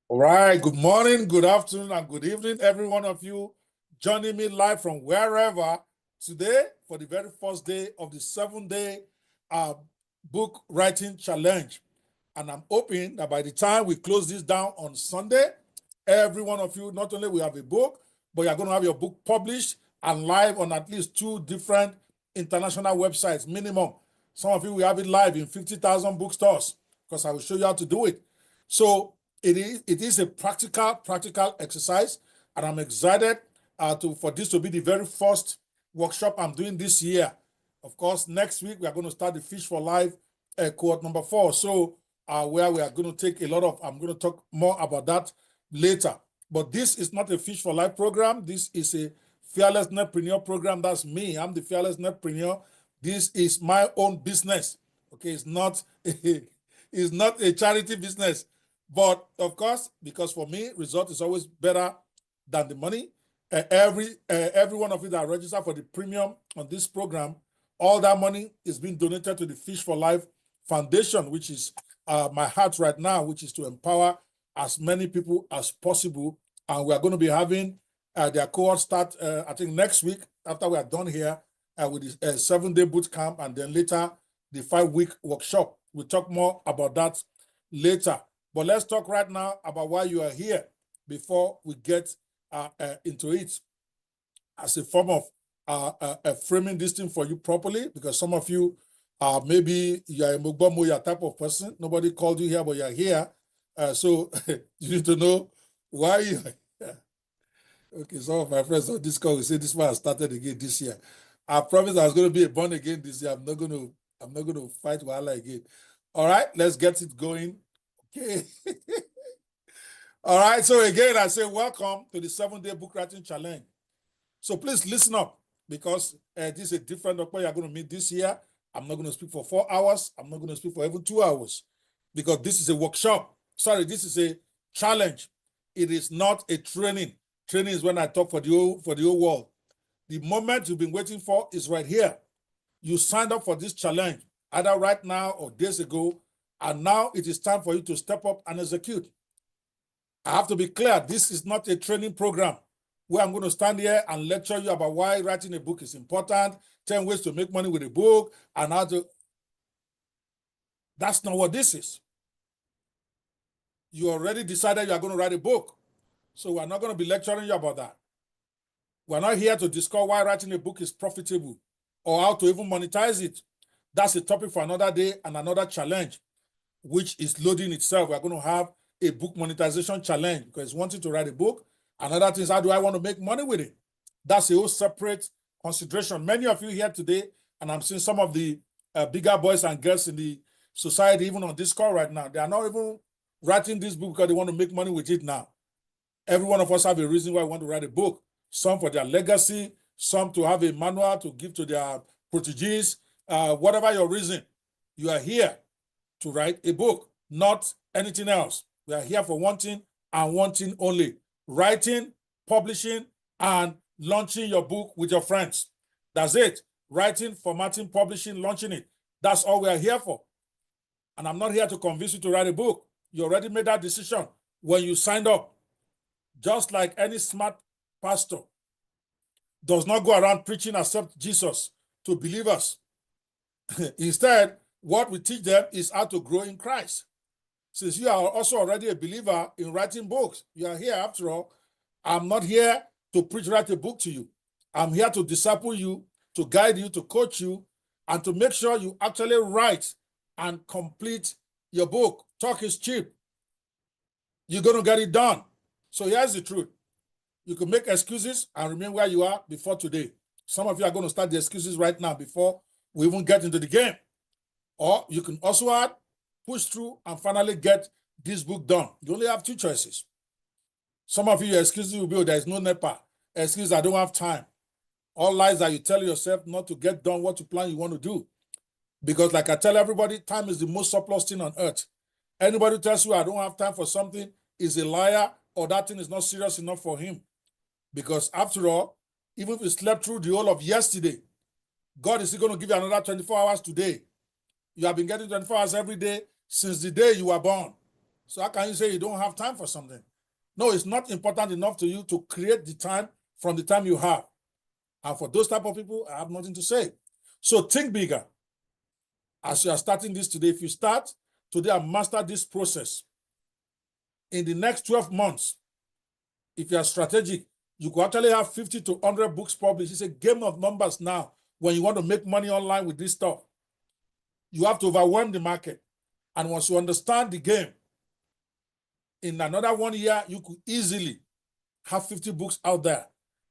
All right, good morning, good afternoon, and good evening, every one of you joining me live from wherever today for the very first day of the 7-day uh, book writing challenge. And I'm hoping that by the time we close this down on Sunday, every one of you not only will have a book, but you're going to have your book published and live on at least 2 different international websites minimum. Some of you will have it live in 50,000 bookstores because I will show you how to do it. So it is a practical exercise, and I'm excited for this to be the very first workshop I'm doing this year. Of course, next week we are going to start the Fish for Life cohort number 4. So where we are going to take a lot of, I'm going to talk more about that later. But this is not a Fish for Life program. This is a Fearless Netpreneur program. That's me. I'm the Fearless Netpreneur. This is my own business. Okay, it's not a charity business. But of course, because for me, result is always better than the money. Every one of you that register for the premium on this program, all that money is being donated to the Fish for Life Foundation, which is my heart right now, which is to empower as many people as possible. And we are going to be having their cohort start, I think, next week after we are done here with the 7-day boot camp, and then later the 5-week workshop. We'll talk more about that later. But let's talk right now about why you are here before we get into it as a form of framing this thing for you properly, because some of you, maybe you're a Mugbamoya type of person. Nobody called you here, but you're here. So you need to know why you're here. Okay, some of my friends on this call will say this one has started again this year. I promise I was going to be born again this year. I'm not going to fight Wahala again. All right, let's get it going. Okay. All right. So again, I say welcome to the 7-day book writing challenge. So please listen up, because this is a different doctor you're going to meet this year. I'm not going to speak for 4 hours. I'm not going to speak for even 2 hours, because this is a workshop. Sorry, this is a challenge. It is not a training. Training is when I talk for the whole world. The moment you've been waiting for is right here. You signed up for this challenge either right now or days ago, and now it is time for you to step up and execute. I have to be clear, this is not a training program where I'm going to stand here and lecture you about why writing a book is important, 10 ways to make money with a book, and how to... That's not what this is. You already decided you are going to write a book, so we're not going to be lecturing you about that. We're not here to discuss why writing a book is profitable or how to even monetize it. That's a topic for another day and another challenge, which is loading itself. We're going to have a book monetization challenge, because wanting to write a book. Another thing is, how do I want to make money with it? That's a whole separate consideration. Many of you here today, and I'm seeing some of the bigger boys and girls in the society, even on this call right now, they are not even writing this book because they want to make money with it now. Every one of us have a reason why we want to write a book. Some for their legacy, some to have a manual to give to their proteges. Whatever your reason, you are here to write a book, not anything else. We are here for one thing and one thing only: writing, publishing, and launching your book with your friends. That's it. Writing, formatting, publishing, launching it. That's all we are here for. And I'm not here to convince you to write a book. You already made that decision when you signed up. Just like any smart pastor does not go around preaching accept Jesus to believers. Instead, what we teach them is how to grow in Christ. Since you are also already a believer in writing books, you are here after all. I'm not here to preach, write a book to you. I'm here to disciple you, to guide you, to coach you, and to make sure you actually write and complete your book. Talk is cheap. You're going to get it done. So here's the truth. You can make excuses and remain where you are before today. Some of you are going to start the excuses right now before we even get into the game. Or you can also add, push through, and finally get this book done. You only have 2 choices. Some of you, your excuses will be, oh, there is no NEPA. Excuse, I don't have time. All lies that you tell yourself not to get done what you plan you want to do. Because like I tell everybody, time is the most surplus thing on earth. Anybody who tells you I don't have time for something is a liar, or that thing is not serious enough for him. Because after all, even if you slept through the whole of yesterday, God is still going to give you another 24 hours today. You have been getting 24 hours every day since the day you were born. So how can you say you don't have time for something? No, it's not important enough to you to create the time from the time you have. And for those type of people, I have nothing to say. So think bigger. As you are starting this today, if you start today and master this process, in the next 12 months, if you are strategic, you could actually have 50 to 100 books published. It's a game of numbers now when you want to make money online with this stuff. You have to overwhelm the market. And once you understand the game, in another 1 year, you could easily have 50 books out there.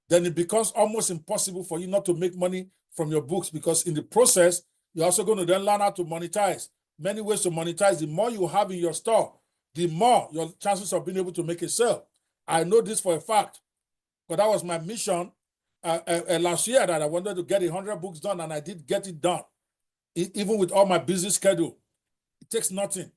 Then it becomes almost impossible for you not to make money from your books, because in the process, you're also going to then learn how to monetize. Many ways to monetize. The more you have in your store, the more your chances of being able to make a sale. I know this for a fact, but that was my mission last year, that I wanted to get 100 books done, and I did get it done. Even with all my busy schedule, it takes nothing.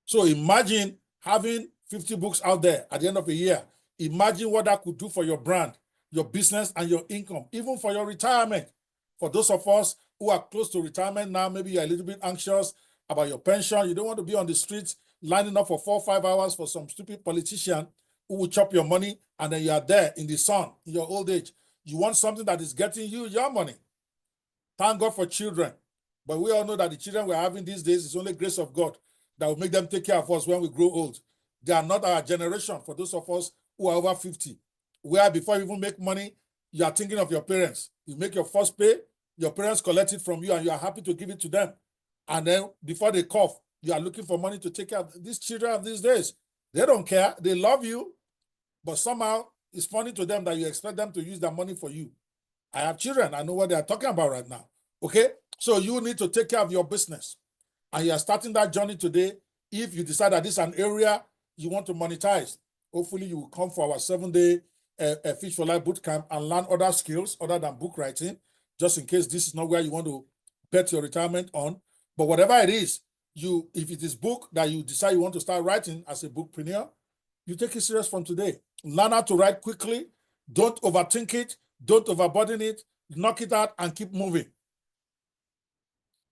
So imagine having 50 books out there at the end of a year. Imagine what that could do for your brand, your business, and your income, even for your retirement. For those of us who are close to retirement now, maybe you're a little bit anxious about your pension. You don't want to be on the streets lining up for 4 or 5 hours for some stupid politician who will chop your money, and then you are there in the sun in your old age. You want something that is getting you your money. Thank God for children. But we all know that the children we're having these days is only grace of God that will make them take care of us when we grow old. They are not our generation, for those of us who are over 50, where before you even make money, you are thinking of your parents. You make your first pay, your parents collect it from you, and you are happy to give it to them. And then before they cough, you are looking for money to take care of these children of these days. They don't care. They love you, but somehow it's funny to them that you expect them to use their money for you. I have children. I know what they are talking about right now. Okay? So you need to take care of your business. And you are starting that journey today. If you decide that this is an area you want to monetize, hopefully you will come for our 7-day Fish for Life bootcamp and learn other skills other than book writing, just in case this is not where you want to bet your retirement on. But whatever it is, if it is book that you decide you want to start writing as a bookpreneur, you take it serious from today. Learn how to write quickly. Don't overthink it. Don't overburden it. Knock it out and keep moving.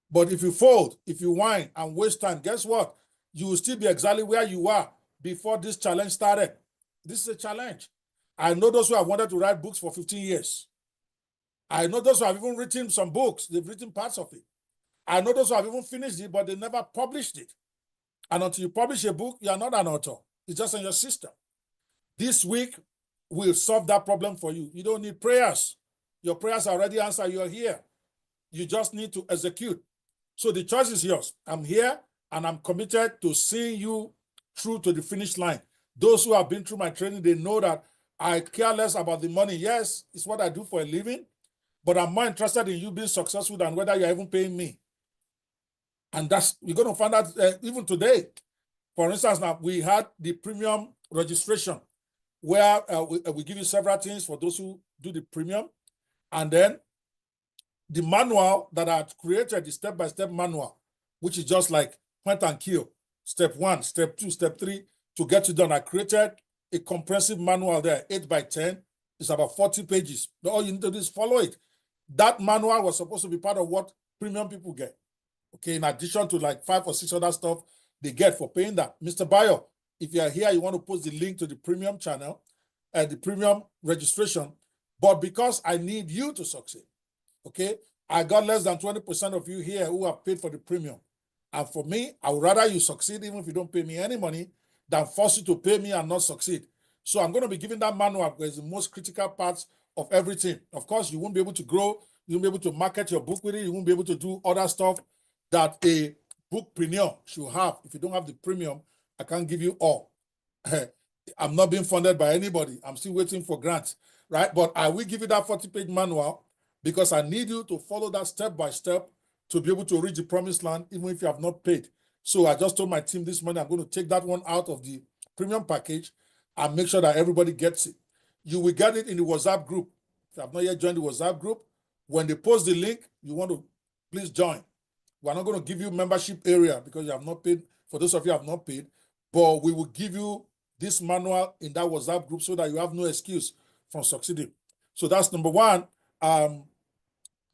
But if you fold, if you whine and waste time, guess what? You will still be exactly where you were before this challenge started. This is a challenge. I know those who have wanted to write books for 15 years. I know those who have even written some books. They've written parts of it. I know those who have even finished it, but they never published it. And until you publish a book, you are not an author. It's just in your system. This week will solve that problem for you. You don't need prayers. Your prayers are already answered. You're here. You just need to execute. So the choice is yours. I'm here, and I'm committed to seeing you through to the finish line. Those who have been through my training, they know that I care less about the money. Yes, it's what I do for a living, but I'm more interested in you being successful than whether you're even paying me. And we're going to find out even today. For instance, now we had the premium registration where we give you several things for those who do the premium. And then the manual that I had created, the step-by-step manual, which is just like point and kill. Step 1, step 2, step 3, to get you done. I created a comprehensive manual there, 8 by 10. It's about 40 pages. All you need to do is follow it. That manual was supposed to be part of what premium people get. Okay, in addition to like 5 or 6 other stuff they get for paying that. Mr. Bayo, if you are here, you want to post the link to the premium channel and the premium registration. But because I need you to succeed, okay, I got less than 20% of you here who have paid for the premium. And for me, I would rather you succeed even if you don't pay me any money than force you to pay me and not succeed. So I'm going to be giving that manual because it's the most critical parts of everything. Of course, you won't be able to grow. You won't be able to market your book with it. You won't be able to do other stuff that a bookpreneur should have. If you don't have the premium, I can't give you all. I'm not being funded by anybody. I'm still waiting for grants, right? But I will give you that 40-page manual because I need you to follow that step by step to be able to reach the promised land, even if you have not paid. So I just told my team this morning, I'm going to take that one out of the premium package and make sure that everybody gets it. You will get it in the WhatsApp group. If you have not yet joined the WhatsApp group, when they post the link, you want to please join. We're not going to give you membership area because you have not paid. For those of you who have not paid, but we will give you this manual in that WhatsApp group so that you have no excuse from succeeding. So that's number one.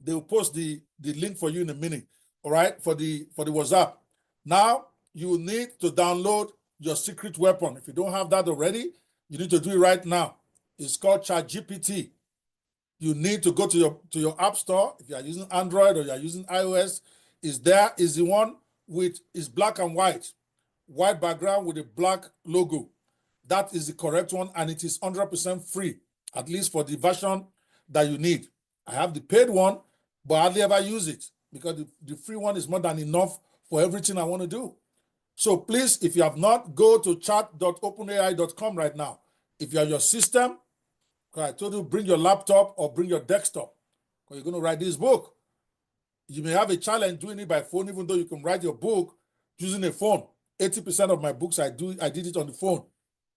They will post the link for you in a minute, all right, for the WhatsApp. Now, you need to download your secret weapon. If you don't have that already, you need to do it right now. It's called ChatGPT. You need to go to your app store. If you are using Android or you are using iOS, is the one with is black and white background with a black logo. That is the correct one, and it is 100% free, at least for the version that you need. I have the paid one, but I hardly ever use it because the free one is more than enough for everything I want to do. So please, if you have not, go to chat.openai.com right now. If you're on your system, I told you bring your laptop or bring your desktop because you're going to write this book. You may have a challenge doing it by phone, even though you can write your book using a phone. 80% of my books I did it on the phone.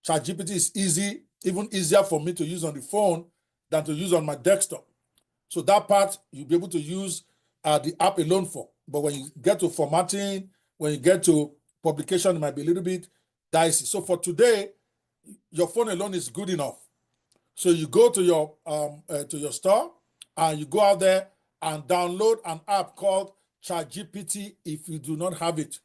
ChatGPT is easy, even easier for me to use on the phone than to use on my desktop. So that part you'll be able to use the app alone for. But when you get to formatting, when you get to publication, it might be a little bit dicey. So for today, your phone alone is good enough. So you go to your store and you go out there and download an app called ChatGPT if you do not have it.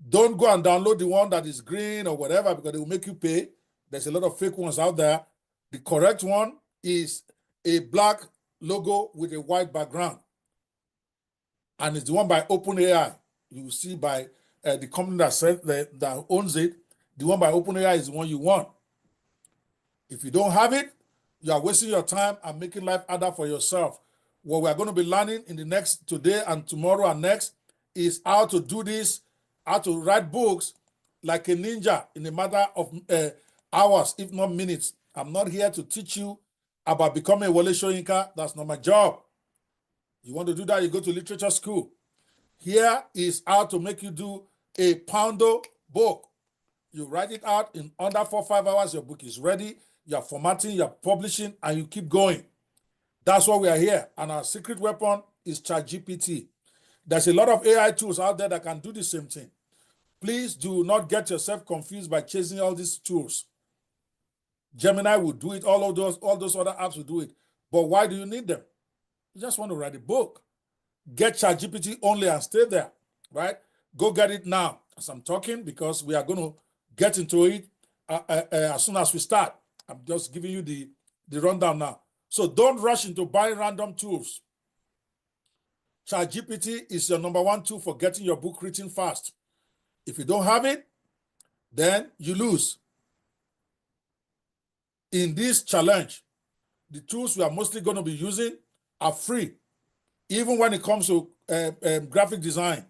Don't go and download the one that is green or whatever because it will make you pay. There's a lot of fake ones out there. The correct one is a black logo with a white background. And it's the one by OpenAI. You will see by the company that owns it. The one by OpenAI is the one you want. If you don't have it, you are wasting your time and making life harder for yourself. What we are going to be learning in the next today and tomorrow and next is how to do this, how to write books like a ninja in a matter of hours, if not minutes. I'm not here to teach you about becoming a Wole Soyinka. That's not my job. You want to do that, you go to literature school. Here is how to make you do a poundo book. You write it out in under 4 or 5 hours, your book is ready. You're formatting, you're publishing, and you keep going. That's why we are here. And our secret weapon is ChatGPT. There's a lot of AI tools out there that can do the same thing. Please do not get yourself confused by chasing all these tools. Gemini will do it, all those other apps will do it. But why do you need them? You just want to write a book. Get ChatGPT only and stay there, right? Go get it now as I'm talking because we are going to get into it as soon as we start. I'm just giving you the rundown now. So don't rush into buying random tools. ChatGPT is your #1 tool for getting your book written fast. If you don't have it, then you lose. In this challenge, the tools we are mostly going to be using are free. Even when it comes to graphic design,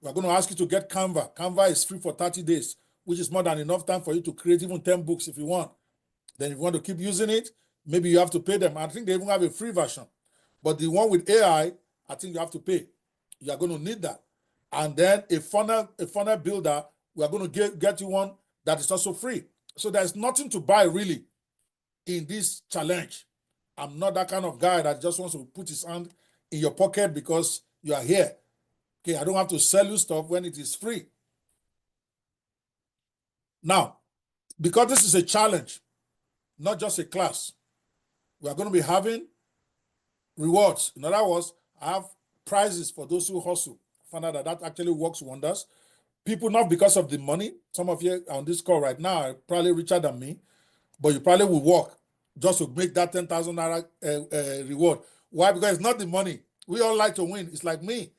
we're going to ask you to get Canva. Canva is free for 30 days, which is more than enough time for you to create even 10 books if you want. Then if you want to keep using it, maybe you have to pay them. I think they even have a free version. But the one with AI, I think you have to pay. You are going to need that. And then a funnel builder, we are going to get you one that is also free. So there's nothing to buy really in this challenge. I'm not that kind of guy that just wants to put his hand in your pocket because you are here. Okay, I don't have to sell you stuff when it is free. Now, because this is a challenge, not just a class, we are going to be having rewards. In other words, I have prizes for those who hustle. I found out that actually works wonders. People, not because of the money. Some of you on this call right now are probably richer than me, but you probably will work just to make that 10,000 naira reward. Why? Because it's not the money. We all like to win. It's like me.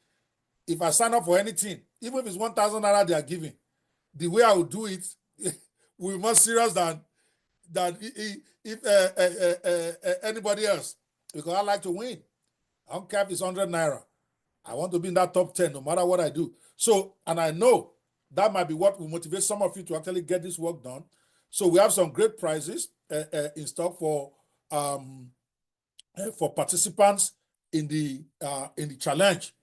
If I sign up for anything, even if it's 1,000 naira they are giving, the way I will do it will be more serious than if anybody else, because I like to win. I don't care if it's 100 naira. I want to be in that top 10 no matter what I do. So, and I know that might be what will motivate some of you to actually get this work done. So we have some great prizes in stock for participants in the challenge.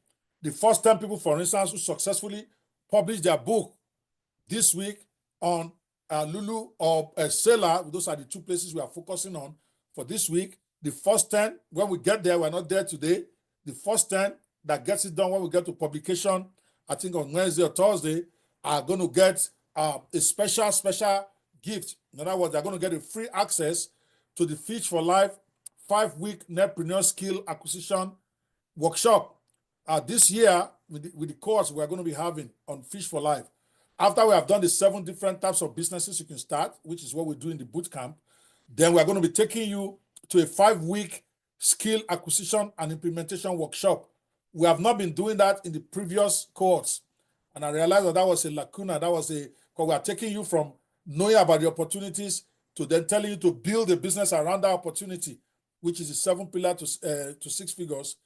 The first 10 people, for instance, who successfully published their book this week on Lulu or Seller, those are the 2 places we are focusing on for this week. The first 10, when we get there, we're not there today. The first 10 that gets it done when we get to publication, I think on Wednesday or Thursday, are going to get a special gift. In other words, they're going to get a free access to the Fish for Life 5-week Netpreneur Skill Acquisition Workshop. This year, with the course we're going to be having on Fish for Life. After we have done the 7 different types of businesses you can start, which is what we do in the boot camp, then we're going to be taking you to a 5-week skill acquisition and implementation workshop. We have not been doing that in the previous cohorts. And I realized that was a lacuna. Because we are taking you from knowing about the opportunities to then telling you to build a business around that opportunity, which is the 7 pillar to 6 figures,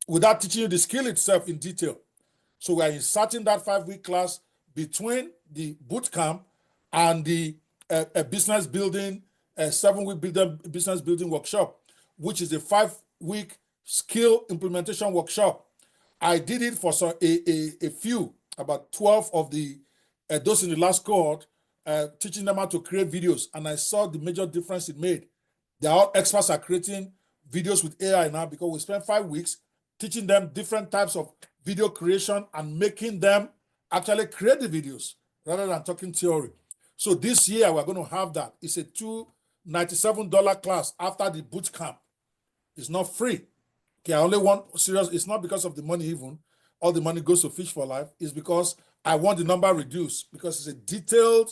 without teaching you the skill itself in detail. So we are inserting that 5-week class between the boot camp and the business building, 7-week business building workshop, which is a 5-week skill implementation workshop. I did it for a few, about 12 of the those in the last cohort, teaching them how to create videos, and I saw the major difference it made. They are all experts at creating videos with AI now, because we spent 5 weeks teaching them different types of video creation and making them actually create the videos rather than talking theory. So this year we're going to have that. It's a $297 class after the boot camp. It's not free. Okay, I only want serious. It's not because of the money even. All the money goes to Fish for Life. It's because I want the number reduced, because it's a detailed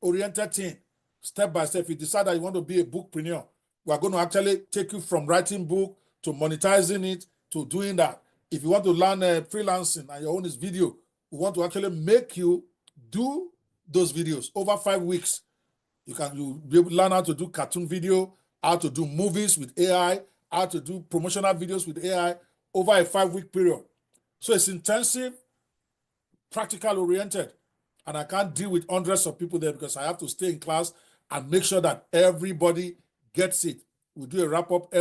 oriented thing, step by step. If you decide that you want to be a bookpreneur, we're going to actually take you from writing book to monetizing it to doing that. If you want to learn freelancing and your own is video, we want to actually make you do those videos over 5 weeks. You'll be able to learn how to do cartoon video, how to do movies with AI, how to do promotional videos with AI over a 5-week period. So it's intensive, practical oriented, and I can't deal with hundreds of people there because I have to stay in class and make sure that everybody gets it. We do a wrap up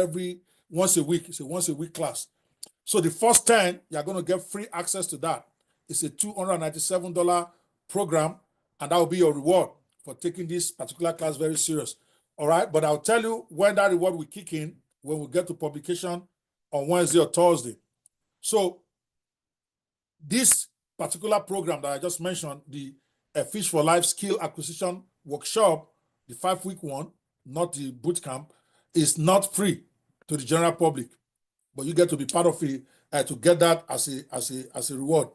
once a week. It's a once a week class. So the first 10, you're going to get free access to that. It's a $297 program, and that will be your reward for taking this particular class very serious. All right, but I'll tell you when that reward will kick in when we get to publication on Wednesday or Thursday. So this particular program that I just mentioned, the Fish for Life Skill Acquisition Workshop, the 5-week one, not the boot camp, is not free to the general public, but you get to be part of it to get that as a reward.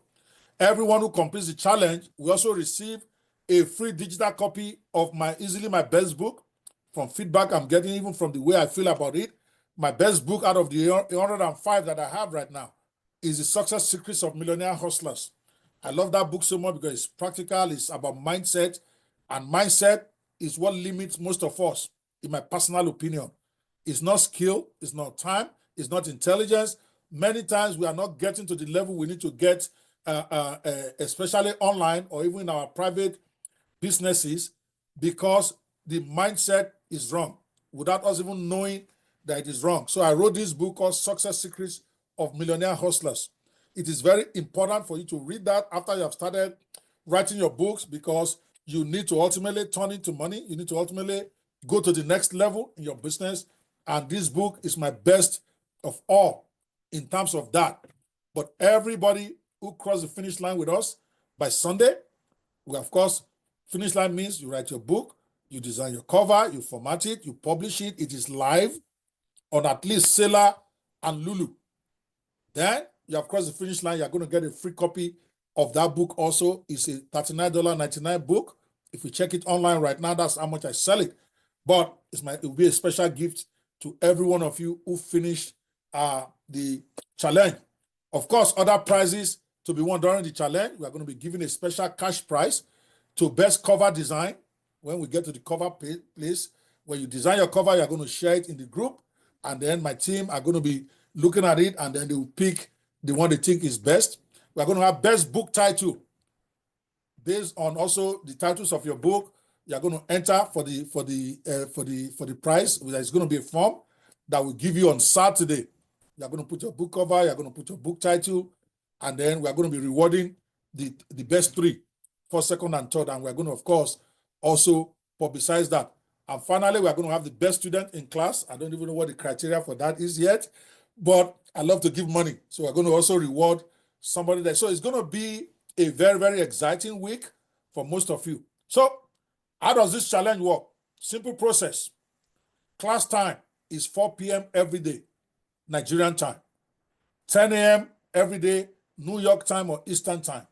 Everyone who completes the challenge will also receive a free digital copy of Easily My Best book. From feedback I'm getting, even from the way I feel about it, my best book out of the 105 that I have right now is The Success Secrets of Millionaire Hustlers. I love that book so much because it's practical, it's about mindset, and mindset is what limits most of us, in my personal opinion. It's not skill, it's not time, it's not intelligence. Many times we are not getting to the level we need to get, especially online or even in our private businesses, because the mindset is wrong without us even knowing that it is wrong. So I wrote this book called Success Secrets of Millionaire Hustlers. It is very important for you to read that after you have started writing your books, because you need to ultimately turn into money. You need to ultimately go to the next level in your business. And this book is my best of all in terms of that. But everybody who crossed the finish line with us by Sunday, we, of course, finish line means you write your book, you design your cover, you format it, you publish it. It is live on at least Sailor and Lulu. Then you have crossed the finish line. You're going to get a free copy of that book also. It's a $39.99 book. If you check it online right now, that's how much I sell it. But it will be a special gift to every one of you who finished the challenge. Of course, other prizes to be won during the challenge. We are going to be giving a special cash prize to best cover design. When we get to the cover place, when you design your cover, you're going to share it in the group. And then my team are going to be looking at it, and then they will pick the one they think is best. We're going to have best book title. Based on also the titles of your book, you're going to enter for the prize. There's going to be a form that will give you on Saturday. You're going to put your book cover, you're going to put your book title, and then we're going to be rewarding the best 3, first, second, and third. And we're going to, of course, also publicize that. And finally, we're going to have the best student in class. I don't even know what the criteria for that is yet, but I love to give money. So we're going to also reward somebody there. So it's going to be a very, very exciting week for most of you. So how does this challenge work? Simple process. Class time is 4 p.m. every day, Nigerian time. 10 a.m. every day, New York time or Eastern time.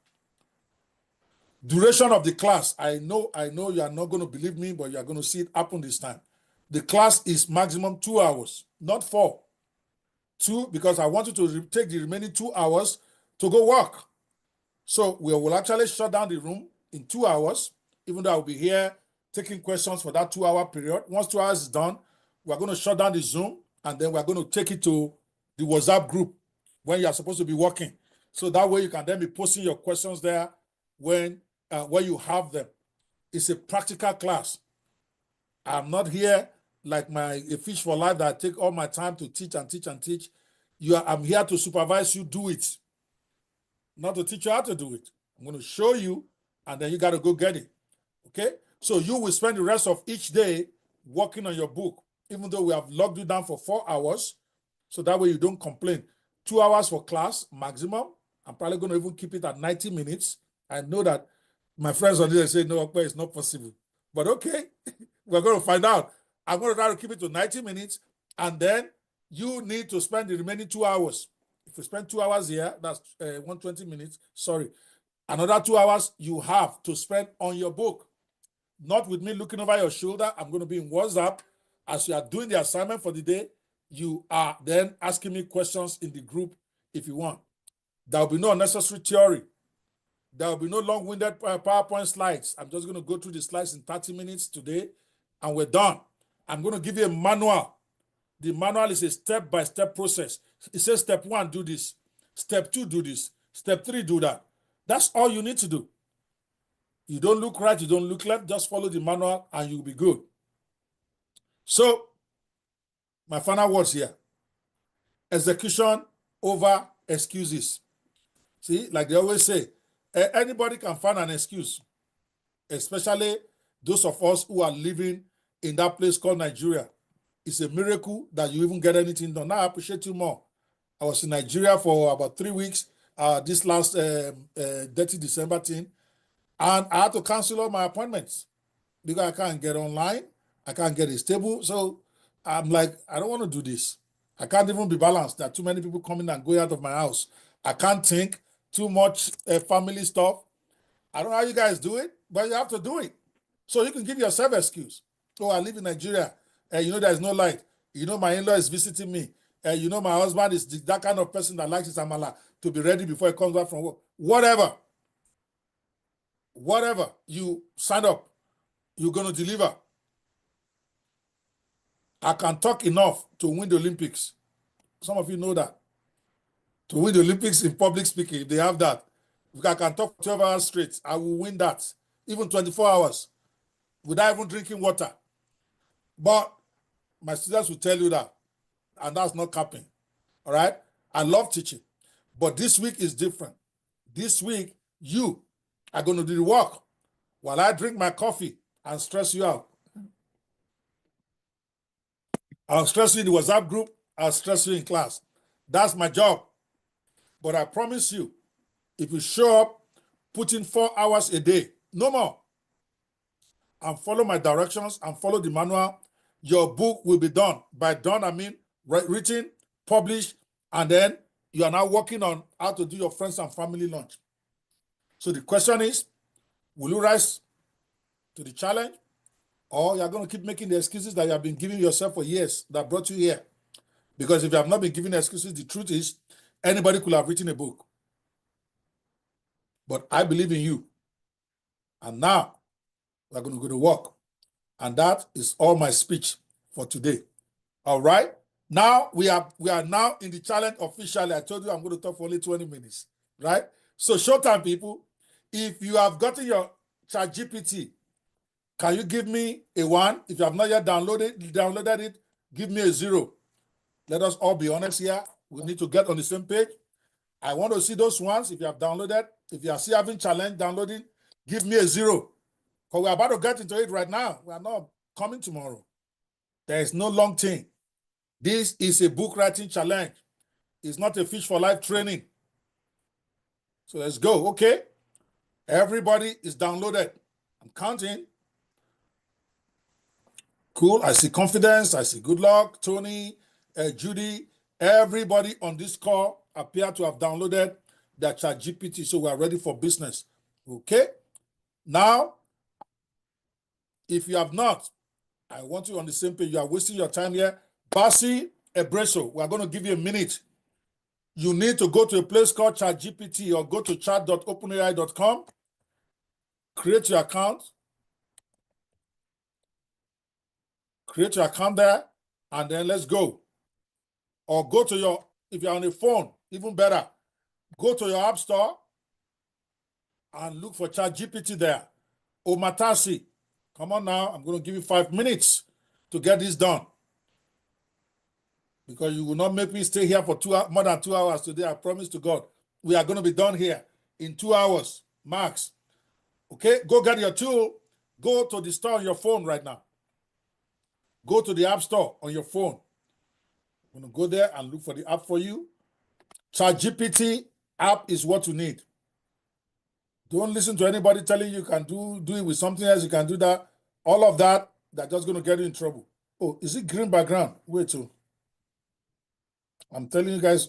Duration of the class, I know you are not going to believe me, but you are going to see it happen this time. The class is maximum 2 hours, not 4. 2, because I want you to take the remaining 2 hours to go work. So we will actually shut down the room in 2 hours, even though I'll be here taking questions for that 2-hour period. Once 2 hours is done, we're going to shut down the Zoom, and then we're going to take it to the WhatsApp group when you are supposed to be working. So that way you can then be posting your questions there when you have them. It's a practical class. I'm not here like a fish for life that I take all my time to teach and teach and teach. I'm here to supervise you do it, not to teach you how to do it. I'm going to show you, and then you got to go get it. Okay? So you will spend the rest of each day working on your book, even though we have logged you down for 4 hours, so that way you don't complain. 2 hours for class maximum. I'm probably going to even keep it at 90 minutes. I know that my friends on there say, no, it's not possible. But okay, we're going to find out. I'm going to try to keep it to 90 minutes, and then you need to spend the remaining 2 hours. If you spend 2 hours here, that's 120 minutes. Sorry. Another 2 hours you have to spend on your book. Not with me looking over your shoulder. I'm going to be in WhatsApp. As you are doing the assignment for the day, you are then asking me questions in the group if you want. There will be no unnecessary theory. There will be no long-winded PowerPoint slides. I'm just going to go through the slides in 30 minutes today, and we're done. I'm going to give you a manual. The manual is a step-by-step process. It says step 1, do this. Step 2, do this. Step 3, do that. That's all you need to do. You don't look right, you don't look left, just follow the manual and you'll be good. So, my final words here. Execution over excuses. See, like they always say, anybody can find an excuse, especially those of us who are living in that place called Nigeria. It's a miracle that you even get anything done. Now, I appreciate you more. I was in Nigeria for about 3 weeks, this last dirty December thing, and I had to cancel all my appointments because I can't get online. I can't get a stable. So I'm like, I don't want to do this. I can't even be balanced. There are too many people coming and going out of my house. I can't think, too much family stuff. I don't know how you guys do it, but you have to do it. So you can give yourself excuse. Oh, I live in Nigeria. There's no light. My in-law is visiting me. My husband is that kind of person that likes his amala to be ready before he comes back from work. Whatever you sign up, you're going to deliver. I can talk enough to win the Olympics. Some of you know that. To win the Olympics in public speaking, if they have that, if I can talk 12 hours straight, I will win that. Even 24 hours without even drinking water. But my students will tell you that, and that's not capping. All right? I love teaching, but this week is different. This week, you are going to do the work while I drink my coffee and stress you out. I'll stress you in the WhatsApp group. I'll stress you in class. That's my job. But I promise you, if you show up, put in 4 hours a day, no more, and follow my directions and follow the manual, your book will be done. By done, I mean written, published, and then you are now working on how to do your friends and family lunch. So the question is, will you rise to the challenge, or you're going to keep making the excuses that you have been giving yourself for years that brought you here? Because if you have not been giving excuses, the truth is anybody could have written a book. But I believe in you. And now we're going to go to work. And that is all my speech for today. All right? Now we are now in the challenge officially. I told you I'm going to talk for only 20 minutes. Right? So showtime, people. If you have gotten your ChatGPT, can you give me a 1? If you have not yet downloaded it, give me a 0. Let us all be honest here. We need to get on the same page. I want to see those ones. If you have downloaded, if you are still having challenge downloading, give me a 0. Because we're about to get into it right now. We are not coming tomorrow. There is no long thing. This is a book writing challenge. It's not a fish for life training. So let's go, okay? Everybody is downloaded. I'm counting. Cool. I see Confidence. I see Good Luck, Tony, Judy. Everybody on this call appear to have downloaded their ChatGPT, so we are ready for business. Okay? Now, if you have not, I want you on the same page. You are wasting your time here. Basi Ebreso, we are going to give you a minute. You need to go to a place called ChatGPT or go to chat.openai.com, create your account, there, and then let's go. Or go to your, if you're on a phone, even better, go to your app store and look for ChatGPT there. Omatasi, come on now, I'm going to give you 5 minutes to get this done. Because you will not make me stay here for more than 2 hours today. I promise to God. We are going to be done here in 2 hours, max. Okay, go get your tool. Go to the store on your phone right now. Go to the app store on your phone. I'm going to go there and look for the app for you. ChatGPT app is what you need. Don't listen to anybody telling you can do it with something else. You can do that. All of that, they're just going to get you in trouble. Oh, is it green background? Wait till. I'm telling you guys.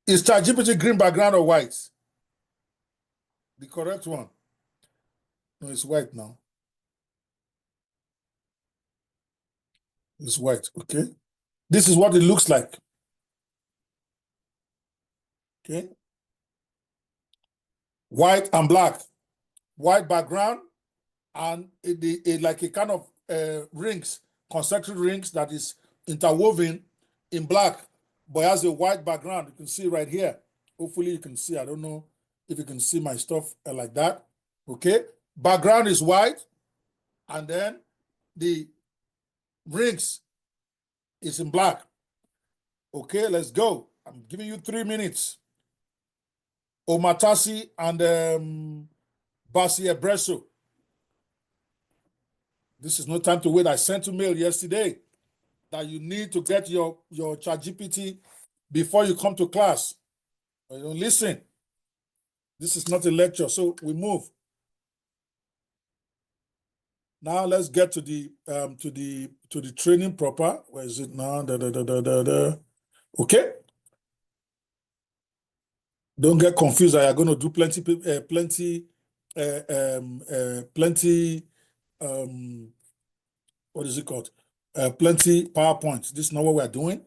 Is ChatGPT green background or white? The correct one. No, it's white now. It's white, okay? This is what it looks like. Okay? White and black. White background and like a kind of rings, concentric rings that is interwoven in black, but has a white background. You can see right here. Hopefully you can see. I don't know if you can see my stuff like that. Okay? Background is white, and then the rings is in black. Okay, let's go. I'm giving you 3 minutes. Omatasi and Basi Ebreso. This is no time to wait. I sent you mail yesterday that you need to get your ChatGPT before you come to class. You don't listen. This is not a lecture, so we move. Now let's get to the training proper. Where is it now? Okay. Don't get confused. I am going to do plenty. What is it called? Plenty PowerPoints. This is not what we are doing.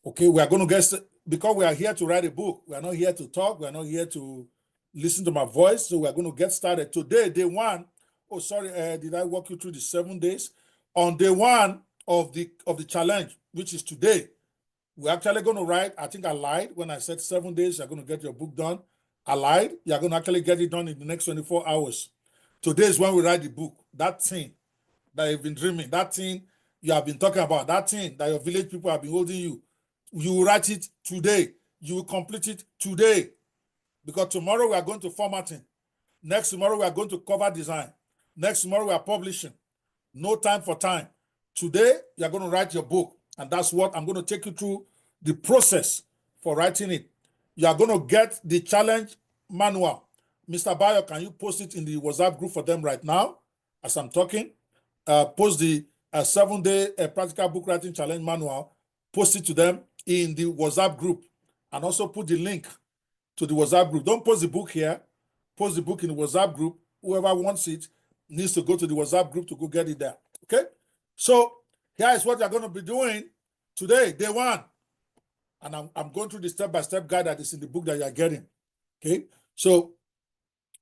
Okay, we are going to get, because we are here to write a book. We are not here to talk. We are not here to listen to my voice. So we are going to get started today, day one. Oh, sorry, did I walk you through the 7 days? On day one of the challenge, which is today, we're actually going to write. I think I lied when I said 7 days, you're going to get your book done. I lied. You're going to actually get it done in the next 24 hours. Today is when we write the book. That thing that you've been dreaming, that thing you have been talking about, that thing that your village people have been holding you, you will write it today. You will complete it today. Because tomorrow we are going to formatting. Next tomorrow we are going to cover design. Next tomorrow we are publishing. No time for time. Today you are going to write your book. And that's what I'm going to take you through the process for writing it. You are going to get the challenge manual. Mr. Bayo, can you post it in the WhatsApp group for them right now as I'm talking? Post the 7-day practical book writing challenge manual. Post it to them in the WhatsApp group. And also put the link to the WhatsApp group. Don't post the book here. Post the book in the WhatsApp group. Whoever wants it needs to go to the WhatsApp group to go get it there. Okay? So here is what you're going to be doing today, day one. And I'm going through the step-by-step guide that is in the book that you're getting. Okay? So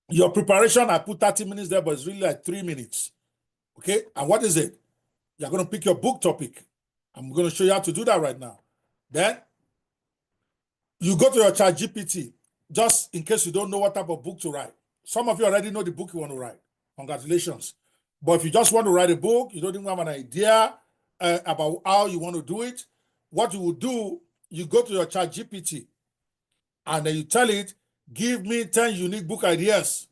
your preparation, I put 30 minutes there, but it's really like 3 minutes. Okay? And what is it? You're going to pick your book topic. I'm going to show you how to do that right now. Then you go to your ChatGPT, just in case you don't know what type of book to write. Some of you already know the book you want to write. Congratulations. But if you just want to write a book, you don't even have an idea about how you want to do it, what you will do, you go to your ChatGPT and then you tell it, give me 10 unique book ideas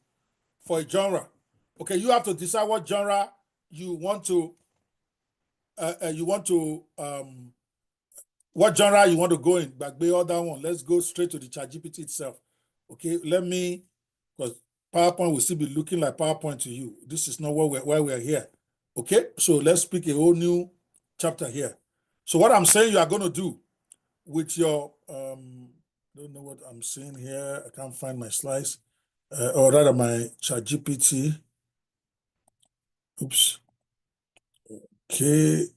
for a genre. Okay, you have to decide what genre you want to what genre you want to go in. But the other one, let's go straight to the ChatGPT itself. Okay, let me, because PowerPoint will still be looking like PowerPoint to you. This is not why we're here. Okay, so let's pick a whole new chapter here. So what I'm saying you are going to do with your, don't know what I'm seeing here. I can't find my slides, or rather my ChatGPT. Oops. Okay.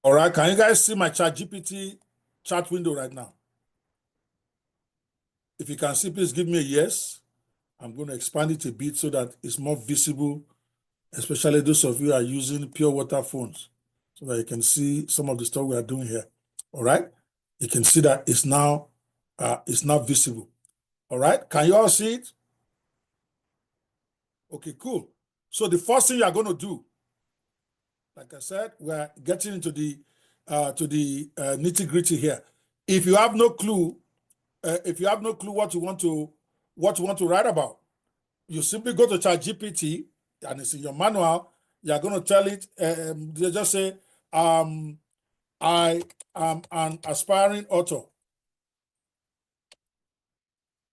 All right. Can you guys see my ChatGPT chat window right now? If you can see, please give me a yes. I'm going to expand it a bit so that it's more visible, especially those of you who are using pure water phones, so that you can see some of the stuff we are doing here. All right. You can see that it's now visible. All right. Can you all see it? Okay, cool. So the first thing you are going to do, like I said, we're getting into the nitty-gritty here. If you have no clue, what you want to write about, you simply go to ChatGPT and it's in your manual. You're going to tell it. You just say, "I am an aspiring author."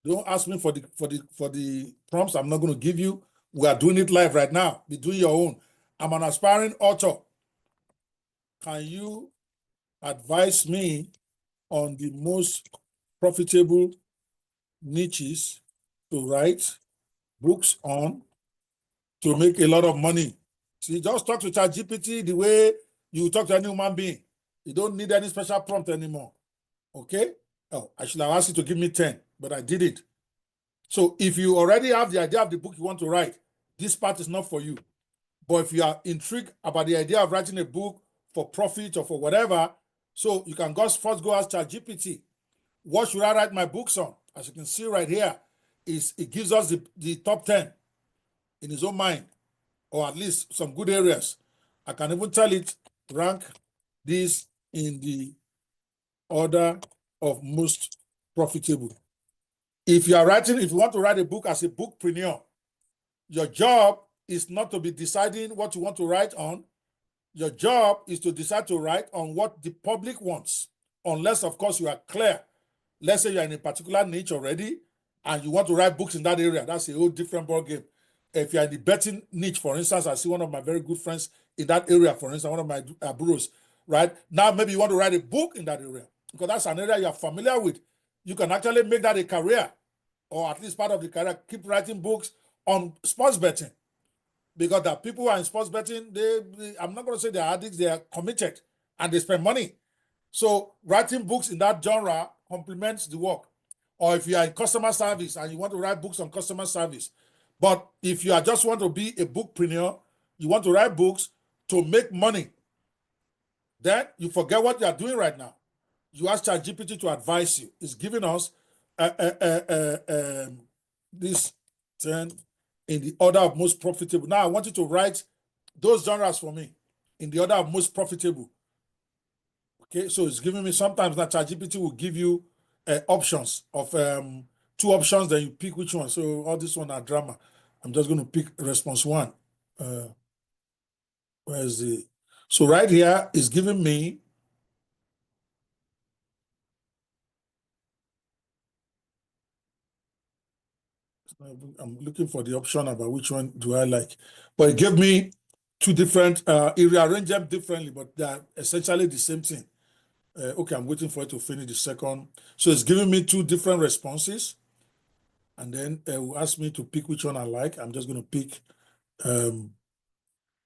Don't ask me for the prompts. I'm not going to give you. We are doing it live right now. Be doing your own. I'm an aspiring author. Can you advise me on the most profitable niches to write books on to make a lot of money? See, just talk to ChatGPT the way you talk to any human being. You don't need any special prompt anymore. Okay? Oh, I should have asked you to give me 10, but I did it. So if you already have the idea of the book you want to write, this part is not for you. But if you are intrigued about the idea of writing a book for profit or for whatever, so you can first go ask ChatGPT, what should I write my books on? As you can see right here, it gives us the top 10 in his own mind, or at least some good areas. I can even tell it, rank this in the order of most profitable. If you want to write a book as a bookpreneur, your job is not to be deciding what you want to write on. Your job is to decide to write on what the public wants, unless, of course, you are clear. Let's say you're in a particular niche already and you want to write books in that area. That's a whole different ballgame. If you're in the betting niche, for instance, I see one of my very good friends in that area, for instance, one of my bureaus, right? Now, maybe you want to write a book in that area because that's an area you're familiar with. You can actually make that a career, or at least part of the career. Keep writing books on sports betting, because the people who are in sports betting, I'm not going to say they're addicts, they are committed and they spend money. So writing books in that genre complements the work. Or if you are in customer service and you want to write books on customer service. But if you just want to be a bookpreneur, you want to write books to make money, then you forget what you are doing right now. You ask ChatGPT to advise you. It's giving us this 10 in the order of most profitable. Now I want you to write those genres for me in the order of most profitable. Okay, so it's giving me, sometimes that ChatGPT will give you options of two options, then you pick which one. So all this one are drama. I'm just going to pick response one. Where's the, so right here is giving me I'm looking for the option about which one do I like. But it gave me two different, it rearranged them differently, but they're essentially the same thing. Okay, I'm waiting for it to finish the second. So it's giving me two different responses. And then it will ask me to pick which one I like. I'm just going to pick, I'm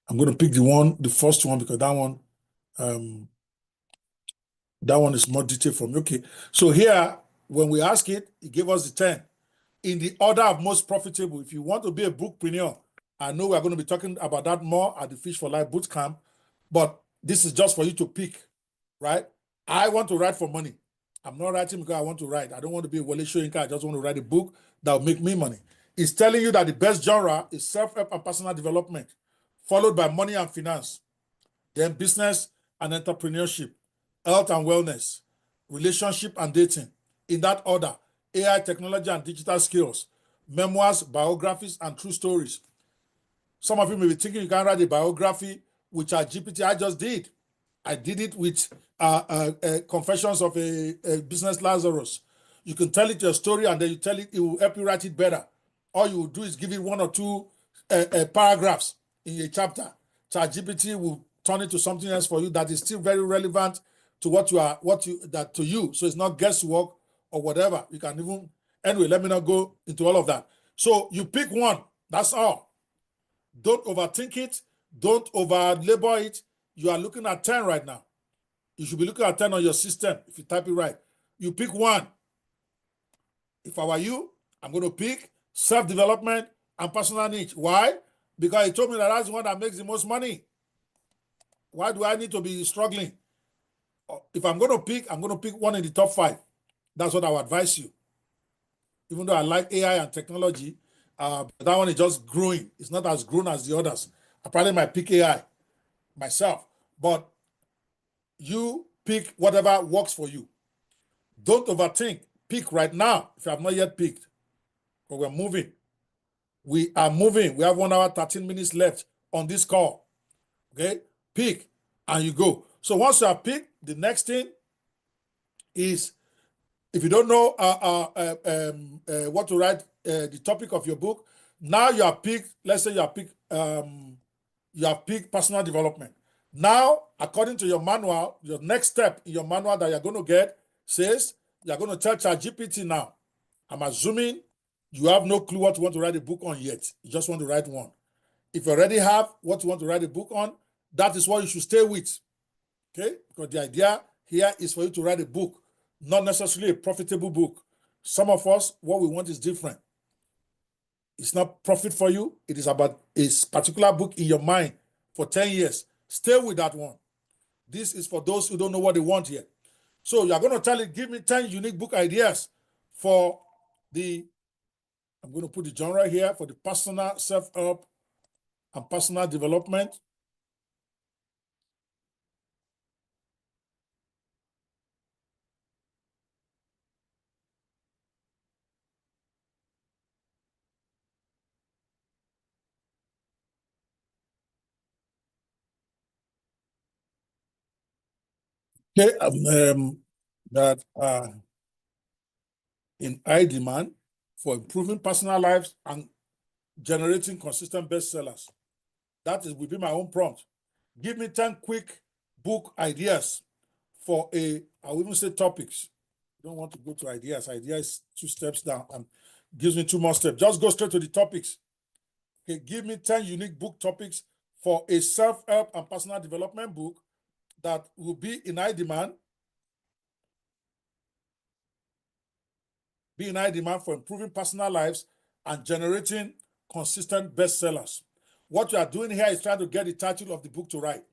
going to pick the first one, because that one is more detailed for me. Okay, so here, when we ask it, it gave us the 10 in the order of most profitable. If you want to be a bookpreneur, I know we're going to be talking about that more at the Fish for Life bootcamp, but this is just for you to pick, right? I want to write for money. I'm not writing because I want to write. I don't want to be a Wale Soyinka. I just want to write a book that will make me money. It's telling you that the best genre is self-help and personal development, followed by money and finance, then business and entrepreneurship, health and wellness, relationship and dating. In that order, AI, technology and digital skills, memoirs, biographies, and true stories. Some of you may be thinking you can write a biography with ChatGPT. I just did. I did it with Confessions of a Business Lazarus. You can tell it your story and then you tell it will help you write it better. All you will do is give it one or two paragraphs in a chapter, ChatGPT will turn it to something else for you that is still very relevant to to you. So it's not guesswork or whatever. You can even, anyway, let me not go into all of that. So you pick one, that's all. Don't overthink it. Don't over labor it. You are looking at 10 right now. You should be looking at 10 on your system if you type it right. You pick one. If I were you, I'm going to pick self-development and personal niche. Why? Because he told me that that's the one that makes the most money. Why do I need to be struggling? If I'm going to pick one in the top 5. That's what I would advise you. Even though I like AI and technology, that one is just growing. It's not as grown as the others. I probably might pick AI myself, but you pick whatever works for you. Don't overthink. Pick right now if you have not yet picked. But we're moving. We are moving. We have 1 hour, 13 minutes left on this call. Okay? Pick and you go. So once you have picked, the next thing is, if you don't know what to write, the topic of your book, now you have picked, let's say you have picked personal development. Now, according to your manual, your next step in your manual that you're going to get says you're going to tell ChatGPT now. I'm assuming you have no clue what you want to write a book on yet. You just want to write one. If you already have what you want to write a book on, that is what you should stay with. Okay? Because the idea here is for you to write a book, not necessarily a profitable book. Some of us, what we want is different. It's not profit for you. It is about a particular book in your mind for 10 years. Stay with that one. This is for those who don't know what they want yet. So you're going to tell it, give me 10 unique book ideas for I'm going to put the genre here, for the personal self-help and personal development. Okay, that in high demand for improving personal lives and generating consistent bestsellers. That will be my own prompt. Give me 10 quick book ideas for I will even say topics. You don't want to go to ideas. Ideas is 2 steps down and gives me 2 more steps. Just go straight to the topics. Okay, give me 10 unique book topics for a self-help and personal development book that will be in high demand. Be in high demand for improving personal lives and generating consistent bestsellers. What you are doing here is trying to get the title of the book to write.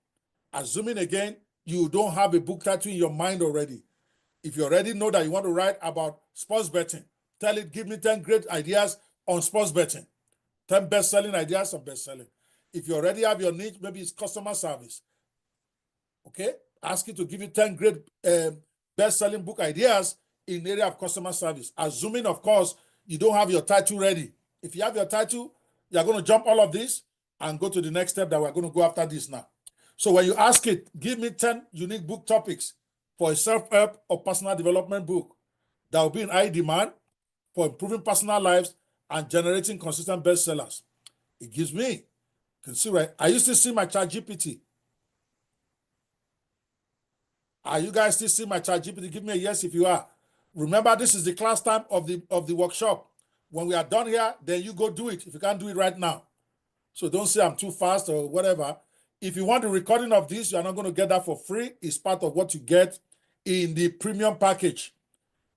Assuming again, you don't have a book title in your mind already. If you already know that you want to write about sports betting, tell it, give me 10 great ideas on sports betting, 10 best-selling ideas on best-selling. If you already have your niche, maybe it's customer service. Okay? Ask it to give you 10 great best-selling book ideas in the area of customer service. Assuming, of course, you don't have your title ready. If you have your title, you're going to jump all of this and go to the next step that we're going to go after this now. So when you ask it, give me 10 unique book topics for a self-help or personal development book that will be in high demand for improving personal lives and generating consistent bestsellers. It gives me, you can see, right? I used to see my ChatGPT. Are you guys still seeing my ChatGPT? Give me a yes if you are. Remember, this is the class time of the workshop. When we are done here, then you go do it if you can't do it right now. So don't say I'm too fast or whatever. If you want the recording of this, you're not going to get that for free. It's part of what you get in the premium package.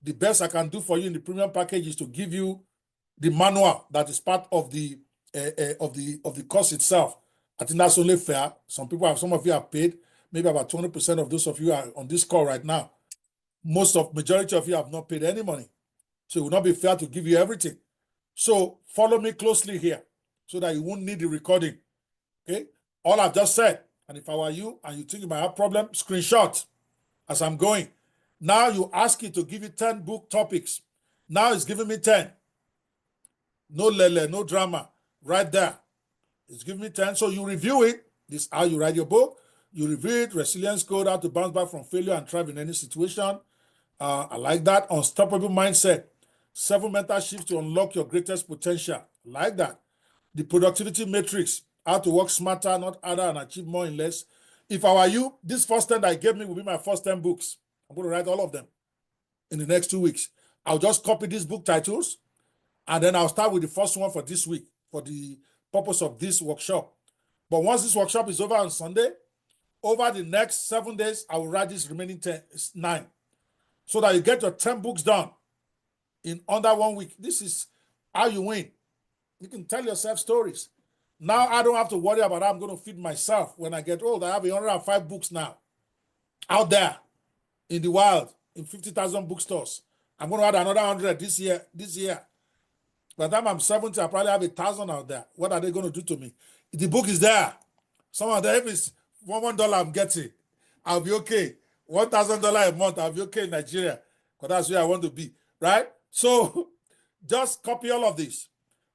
The best I can do for you in the premium package is to give you the manual that is part of the course itself. I think that's only fair. Some of you have paid. Maybe about 20% of those of you are on this call right now. Majority of you have not paid any money. So it will not be fair to give you everything. So follow me closely here so that you won't need the recording. Okay? All I've just said, and if I were you and you think you might have a problem, screenshot as I'm going. Now you ask it to give you 10 book topics. Now it's giving me 10. No lele, no drama. Right there. It's giving me 10. So you review it. This is how you write your book. You review it. Resilience code, how to bounce back from failure and thrive in any situation. I like that. Unstoppable mindset. 7 mental shifts to unlock your greatest potential. I like that. The productivity matrix, how to work smarter, not harder, and achieve more in less. If I were you, this first 10 that I gave me will be my first 10 books. I'm going to write all of them in the next 2 weeks. I'll just copy these book titles, and then I'll start with the first one for this week for the purpose of this workshop. But once this workshop is over on Sunday, over the next 7 days, I will write this remaining 9, so that you get your 10 books done in under 1 week. This is how you win. You can tell yourself stories. Now I don't have to worry about how I'm going to feed myself when I get old. I have 105 books now out there in the wild in 50,000 bookstores. I'm going to add another 100 this year. By the time I'm 70, I probably have 1,000 out there. What are they going to do to me? The book is there. Some of them, if it's $1 I'm getting, I'll be okay. $1,000 a month, I'll be okay in Nigeria, because that's where I want to be, right? So just copy all of this,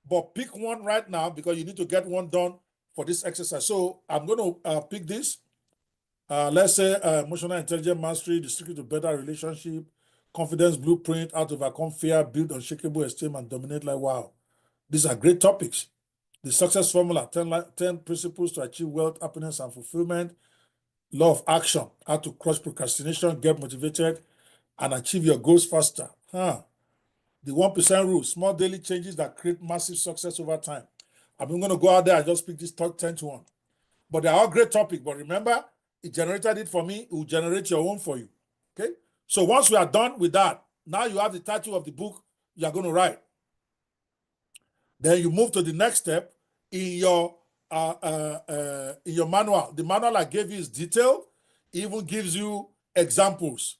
but pick one right now, because you need to get one done for this exercise. So I'm going to pick this. Let's say emotional intelligence mastery, the secret to better relationship, confidence blueprint, how to overcome fear, build unshakable esteem, and dominate life. Wow. These are great topics. The success formula, 10 principles to achieve wealth, happiness, and fulfillment. Law of action, how to crush procrastination, get motivated, and achieve your goals faster. The 1% rule, small daily changes that create massive success over time. I'm going to go out there and just pick this top 10th one. But they're all great topics. But remember, it generated it for me. It will generate your own for you. Okay? So once we are done with that, now you have the title of the book you are going to write. Then you move to the next step in your manual. The manual I gave you is detailed. It even gives you examples.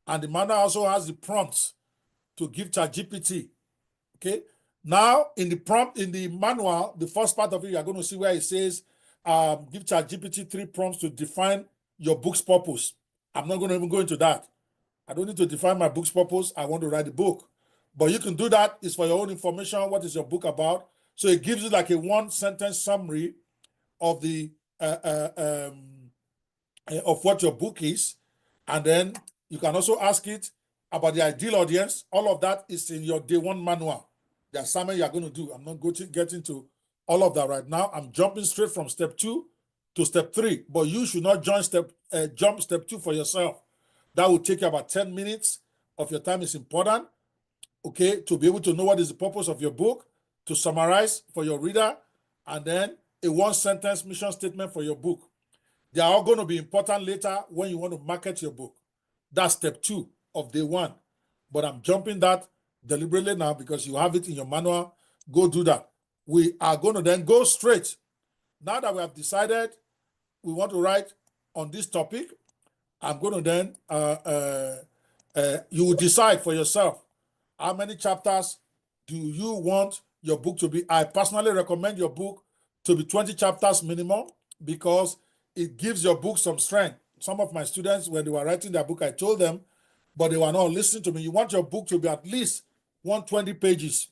And the manual also has the prompts to give ChatGPT. Okay? Now, in the prompt, in the manual, the first part of it, you're going to see where it says, give ChatGPT 3 prompts to define your book's purpose. I'm not going to even go into that. I don't need to define my book's purpose. I want to write the book. But you can do that. It's for your own information. What is your book about? So it gives you like a 1-sentence summary of the of what your book is. And then you can also ask it about the ideal audience. All of that is in your day 1 manual, the assignment you're going to do. I'm not going to get into all of that right now. I'm jumping straight from step 2 to step 3. But you should not jump step 2 for yourself. That will take you about 10 minutes of your time. Is important, okay, to be able to know what is the purpose of your book, to summarize for your reader, and then a 1-sentence mission statement for your book. They are all going to be important later when you want to market your book. That's step 2 of day 1. But I'm jumping that deliberately now because you have it in your manual. Go do that. We are going to then go straight. Now that we have decided we want to write on this topic, I'm going to then, you will decide for yourself how many chapters do you want your book to be. I personally recommend your book to be 20 chapters minimum, because it gives your book some strength. Some of my students, when they were writing their book, I told them, but they were not listening to me. You want your book to be at least 120 pages.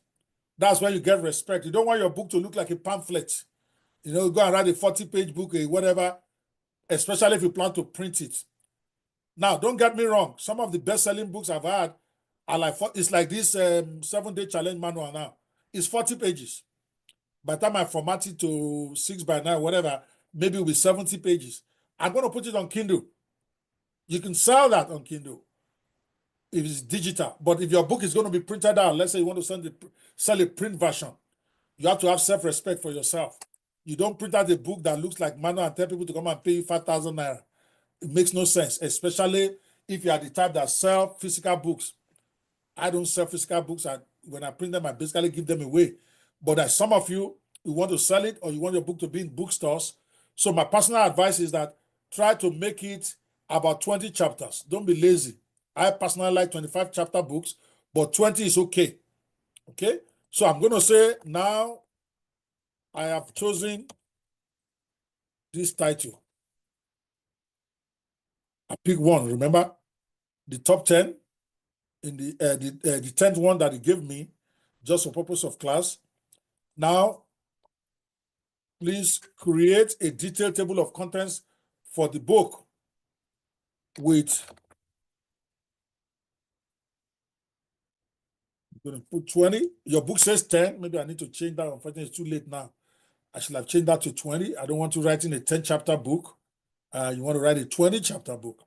That's where you get respect. You don't want your book to look like a pamphlet. You know, go and write a 40-page book, whatever, especially if you plan to print it. Now, don't get me wrong. Some of the best-selling books I've had are like, it's like this 7-day challenge manual now. It's 40 pages. By the time I format it to 6x9, whatever, maybe with 70 pages. I'm going to put it on Kindle. You can sell that on Kindle if it's digital. But if your book is going to be printed out, let's say you want to sell a print version, you have to have self-respect for yourself. You don't print out a book that looks like manual and tell people to come and pay you 5,000 naira. It makes no sense, especially if you are the type that sell physical books. I don't sell physical books. When I print them, I basically give them away. But as some of you want to sell it, or you want your book to be in bookstores. So my personal advice is that try to make it about 20 chapters. Don't be lazy. I personally like 25 chapter books, but 20 is okay. Okay? So I'm going to say now I have chosen this title. I pick one, remember? The top 10 in the 10th one that he gave me just for purpose of class. Now, please create a detailed table of contents for the book with, I'm going to put 20. Your book says 10. Maybe I need to change that. Unfortunately, it's too late now. I should have changed that to 20. I don't want to write in a 10-chapter book. You want to write a 20-chapter book.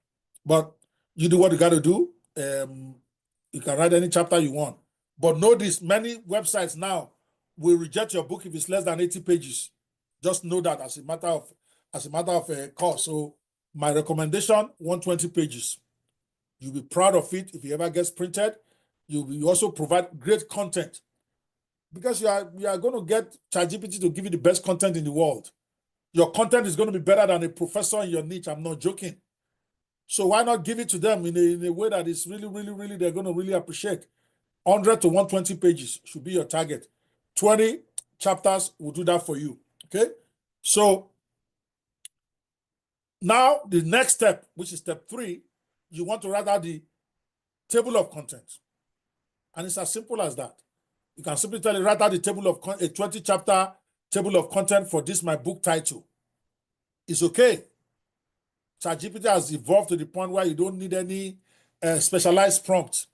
But you do what you got to do. You can write any chapter you want. But know this, many websites now will reject your book if it's less than 80 pages. Just know that as a matter of course. So my recommendation, 120 pages. You'll be proud of it if it ever gets printed. You also provide great content because you are going to get ChatGPT to give you the best content in the world. Your content is going to be better than a professor in your niche. I'm not joking. So why not give it to them in a way that is really, really, really, they're going to really appreciate. 100 to 120 pages should be your target. 20 chapters will do that for you. Okay. So now the next step, which is step 3, you want to write out the table of contents. And it's as simple as that. You can simply tell it, write out the table of a 20-chapter table of content for this my book title. It's okay. ChatGPT has evolved to the point where you don't need any specialized prompt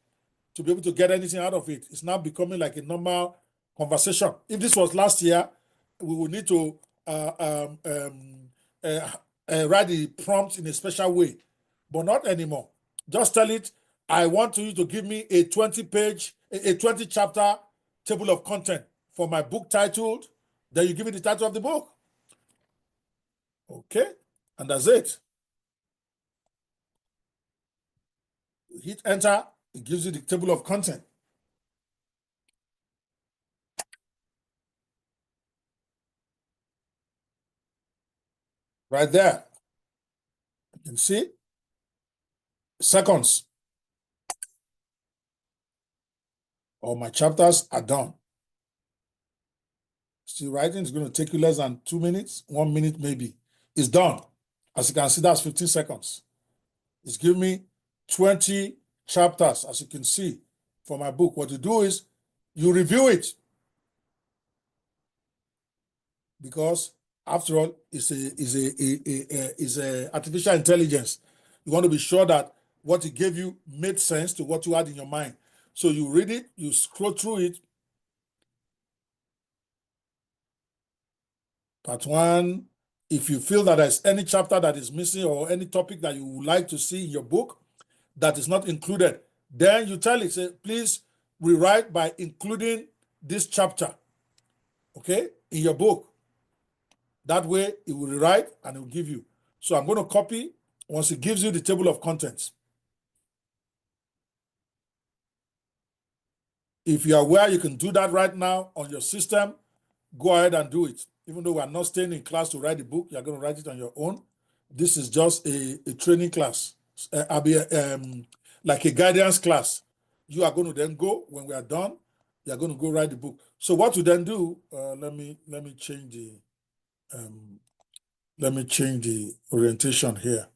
to be able to get anything out of it. It's now becoming like a normal conversation. If this was last year, we would need to write the prompt in a special way, but not anymore. Just tell it, I want you to give me a 20-chapter table of content for my book titled, then you give it the title of the book. Okay, and that's it. Hit enter, it gives you the table of content. Right there. You can see seconds. All my chapters are done. Still writing is going to take you less than 2 minutes, 1 minute maybe. It's done. As you can see, that's 15 seconds. It's giving me 20 chapters, as you can see, for my book. What you do is you review it, because after all, it's a artificial intelligence. You want to be sure that what it gave you made sense to what you had in your mind. So you read it, you scroll through it. Part 1, if you feel that there's any chapter that is missing or any topic that you would like to see in your book that is not included, then you tell it, say, please rewrite by including this chapter, okay, in your book. That way, it will rewrite and it will give you. So I'm going to copy once it gives you the table of contents. If you are aware you can do that right now on your system, go ahead and do it. Even though we are not staying in class to write the book, you're going to write it on your own. This is just a training class. I'll be like a guidance class. You are going to then go, when we are done, you're going to go write the book. So what you then do, let me change the orientation here.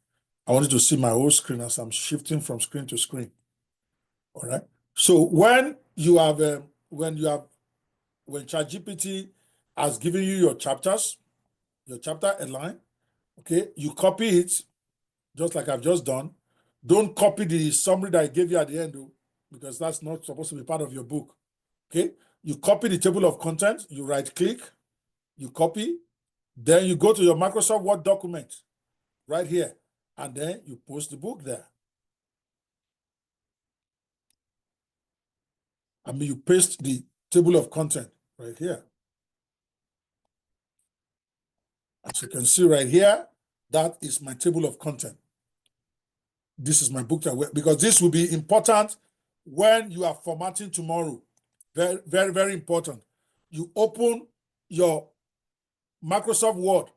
I want you to see my whole screen as I'm shifting from screen to screen. All right. So when ChatGPT has given you your chapters, your chapter headline, okay, you copy it just like I've just done. Don't copy the summary that I gave you at the end, because that's not supposed to be part of your book. Okay, you copy the table of contents, you right click, you copy, then you go to your Microsoft Word document right here, and then you post the book there. I mean, you paste the table of content right here. As you can see right here, that is my table of content. This is my book, because this will be important when you are formatting tomorrow. Very, very, very important. You open your Microsoft Word.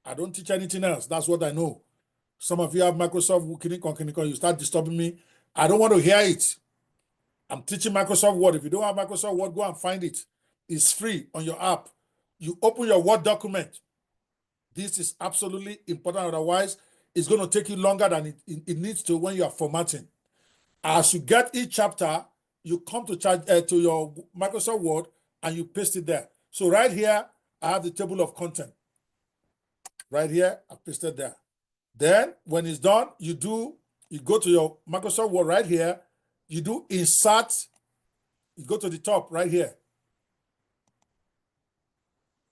I don't teach anything else. That's what I know. Some of you have Microsoft, you start disturbing me. I don't want to hear it. I'm teaching Microsoft Word. If you don't have Microsoft Word, go and find it. It's free on your app. You open your Word document. This is absolutely important. Otherwise, it's going to take you longer than it needs to when you are formatting. As you get each chapter, you come to your Microsoft Word and you paste it there. So right here, I have the table of content. Right here, I pasted there. Then when it's done, you go to your Microsoft Word right here, you do insert, you go to the top right here.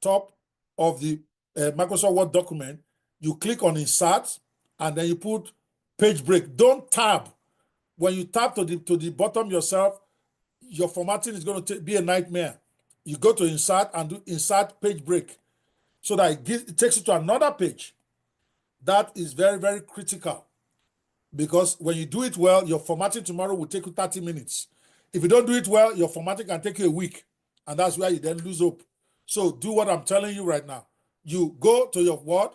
Top, of the Microsoft Word document, you click on insert and then you put page break. Don't tab. When you tap to the bottom yourself, your formatting is going to be a nightmare. You go to insert and do insert page break so that it takes you to another page. That is very, very critical, because when you do it well, your formatting tomorrow will take you 30 minutes. If you don't do it well, your formatting can take you a week, and that's where you then lose hope. So do what I'm telling you right now. You go to your Word,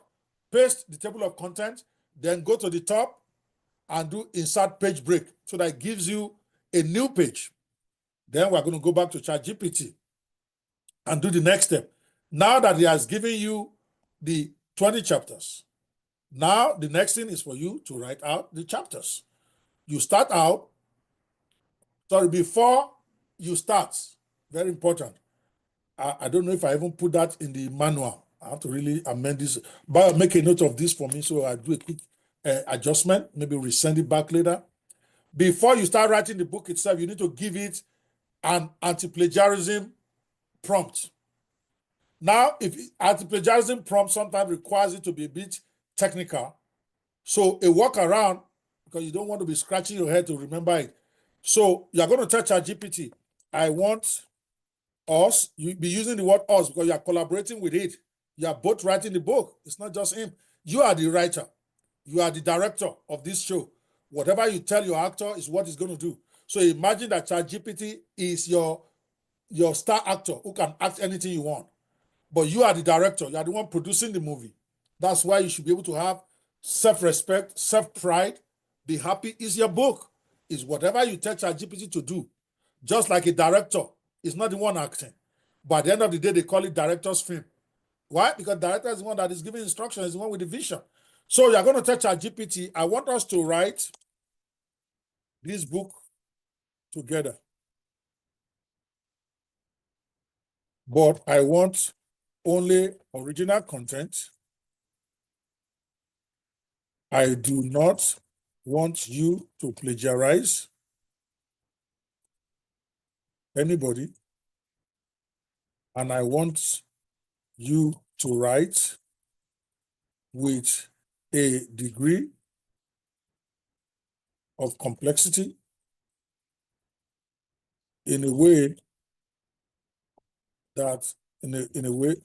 paste the table of content, then go to the top and do insert page break so that it gives you a new page. Then we're going to go back to ChatGPT and do the next step. Now that he has given you the 20 chapters, now the next thing is for you to write out the chapters. You start out, before you start, very important. I don't know if I even put that in the manual. I have to really amend this, but make a note of this for me so I do a quick adjustment, maybe resend it back later. Before you start writing the book itself, you need to give it an anti-plagiarism prompt. Now, if anti-plagiarism prompt sometimes requires it to be a bit technical, so a workaround, because you don't want to be scratching your head to remember it. So you're going to tell ChatGPT, I want us, you be using the word us because you are collaborating with it. You are both writing the book. It's not just him. You are the writer. You are the director of this show. Whatever you tell your actor is what he's going to do. So imagine that ChatGPT is your star actor who can act anything you want. But you are the director. You are the one producing the movie. That's why you should be able to have self-respect, self-pride. Be happy. It's your book. It's whatever you tell ChatGPT to do. Just like a director is not the one acting. But at the end of the day, they call it director's film. Why? Because director is the one that is giving instructions, is the one with the vision. So you're going to tell ChatGPT, I want us to write this book together. But I want only original content. I do not want you to plagiarize anybody. And I want you to write with a degree of complexity in a way that, in a way,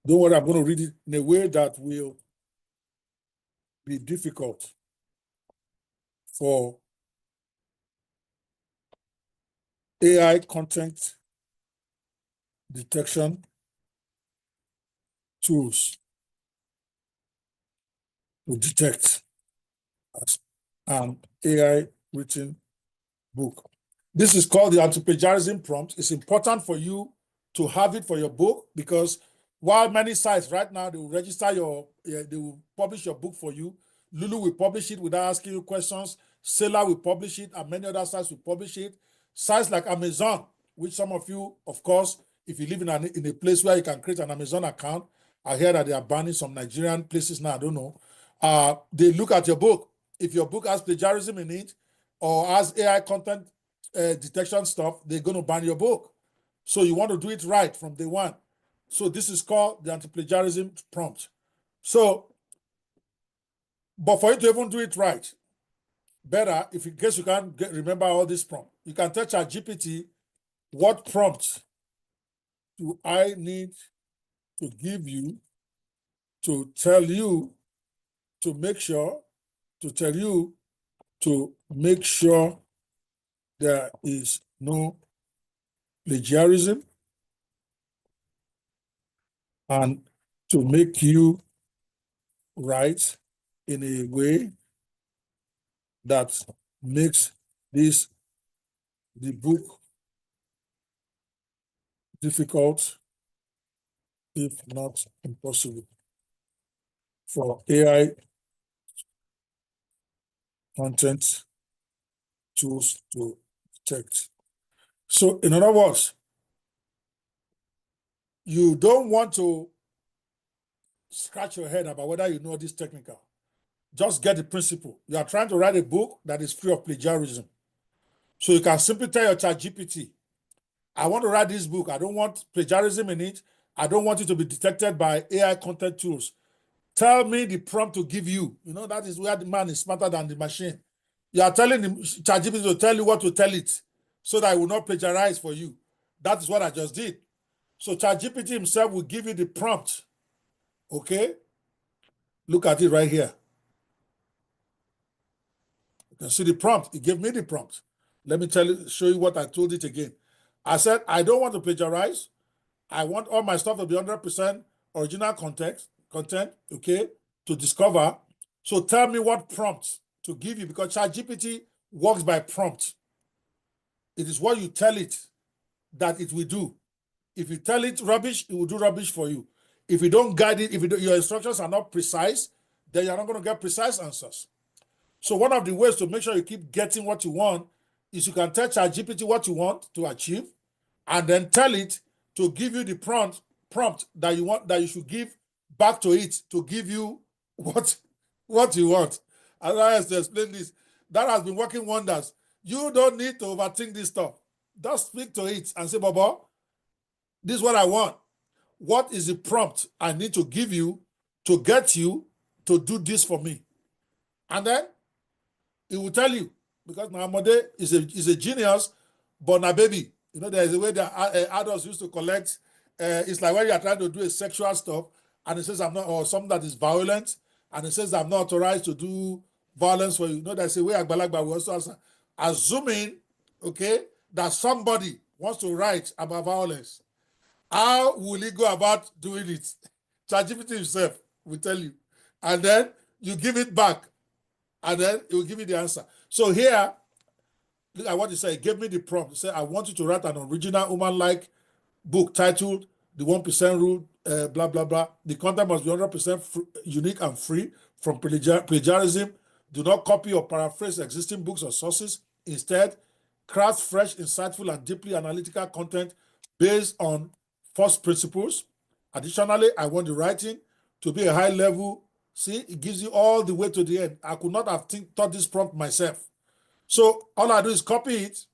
don't worry, I'm going to read it in a way that will be difficult for AI content detection tools to detect as an AI written book. This is called the anti-plagiarism prompt. It's important for you to have it for your book, because while many sites right now, they will register they will publish your book for you. Lulu will publish it without asking you questions. Seller will publish it, and many other sites will publish it. Sites like Amazon, which some of you, of course, if you live in a place where you can create an Amazon account, I hear that they are banning some Nigerian places now, I don't know. They look at your book. If your book has plagiarism in it or has AI content detection stuff, they're going to ban your book. So you want to do it right from day one. So this is called the anti-plagiarism prompt. So, but for you to even do it right, better, if in case you can't remember all this prompt, you can tell ChatGPT, what prompt do I need to give you to tell you to make sure, there is no plagiarism, and to make you write in a way that makes the book difficult, if not impossible, for AI content tools to detect. So in other words, you don't want to scratch your head about whether you know this technical. Just get the principle. You are trying to write a book that is free of plagiarism. So you can simply tell your ChatGPT, I want to write this book. I don't want plagiarism in it. I don't want it to be detected by AI content tools. Tell me the prompt to give you. You know, that is where the man is smarter than the machine. You are telling him, ChatGPT to tell you what to tell it so that it will not plagiarize for you. That is what I just did. So ChatGPT himself will give you the prompt. Okay? Look at it right here. You can see the prompt. It gave me the prompt. Let me show you what I told it again. I said, I don't want to plagiarize. I want all my stuff to be 100% original content, okay, to discover. So tell me what prompt to give you, because ChatGPT works by prompt. It is what you tell it that it will do. If you tell it rubbish, it will do rubbish for you. If you don't guide it, if your instructions are not precise, then you're not going to get precise answers. So one of the ways to make sure you keep getting what you want is you can tell ChatGPT what you want to achieve, and then tell it to give you the prompt that you want, that you should give back to it to give you what you want. And I have to explain this. That has been working wonders. You don't need to overthink this stuff. Just speak to it and say, Baba, this is what I want. What is the prompt I need to give you to get you to do this for me? And then it will tell you, because Nahamode is a genius, but na baby. You know, there's a way that adults used to collect. It's like when you are trying to do a sexual stuff, and it says I'm not, or something that is violent, and it says I'm not authorized to do violence for you. You know, there's a way Agbalagba will also answer, assuming, okay, that somebody wants to write about violence. How will he go about doing it? ChatGPT himself will tell you, and then you give it back, and then it will give you the answer. So here, look at what he said. He gave me the prompt. He said, I want you to write an original woman-like book titled The 1% Rule, blah, blah, blah. The content must be 100% unique and free from plagiarism. Do not copy or paraphrase existing books or sources. Instead, craft fresh, insightful, and deeply analytical content based on first principles. Additionally, I want the writing to be a high level. See, it gives you all the way to the end. I could not have thought this prompt myself. So all I do is copy it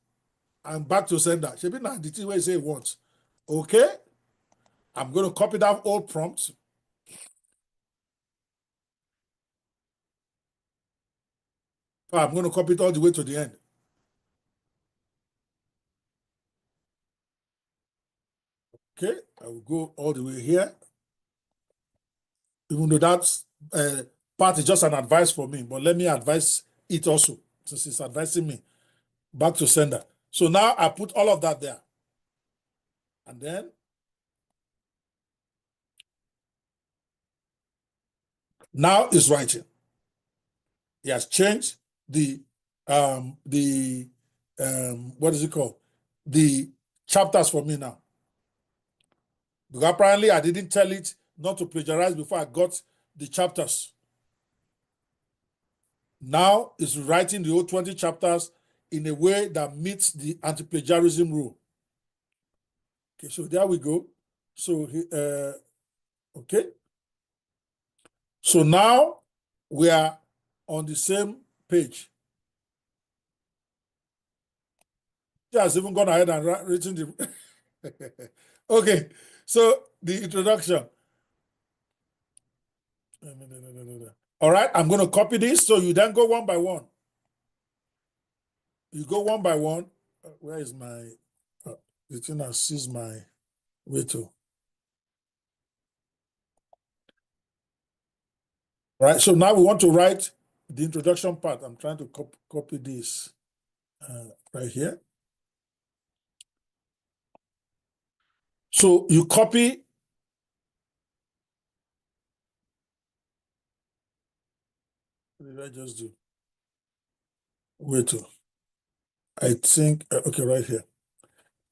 and back to sender. Shebi na the thing where you say once. Okay, I'm going to copy that old prompt. I'm going to copy it all the way to the end. Okay, I will go all the way here. Even though that part is just an advice for me, but let me advise it also, since it's advising me. Back to sender. So now I put all of that there. And then now it's writing. He has changed the what is it called? The chapters for me now. Because apparently I didn't tell it not to plagiarize before I got the chapters. Now it's writing the whole 20 chapters in a way that meets the anti-plagiarism rule. Okay, so there we go. So, okay. So now we are on the same page. He has even gone ahead and written the... Okay, so the introduction. All right, I'm going to copy this. So you then go one by one. You go one by one. Where is my... the thing that sees my way to... Right, so now we want to write the introduction part. I'm trying to copy this right here. So you copy. What did I just do? Wait to. I think, okay, right here.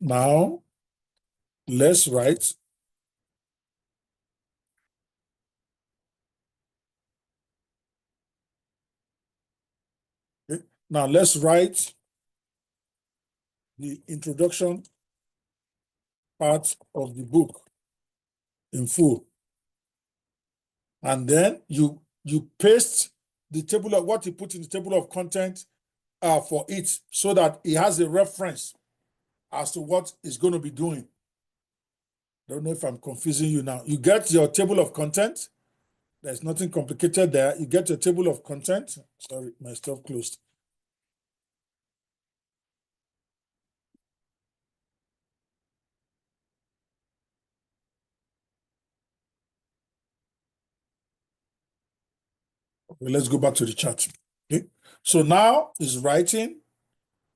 Now, let's write. Okay. Now, let's write the introduction part of the book in full. And then you paste the table of what you put in the table of content for it, so that it has a reference as to what it's going to be doing. Don't know if I'm confusing you now. You get your table of content. There's nothing complicated there. You get your table of content. Sorry, my stuff closed. Okay, let's go back to the chart. Okay. So now is writing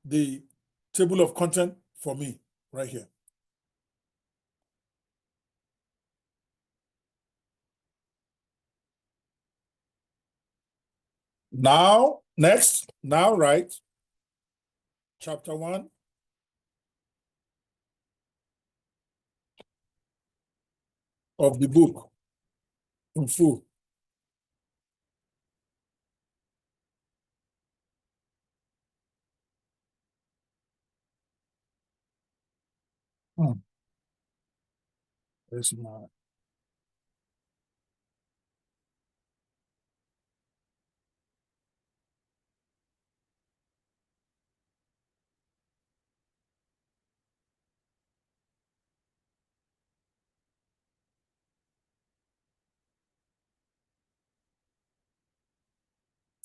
the table of content for me right here. Now, next, now write chapter 1 of the book in full. There's my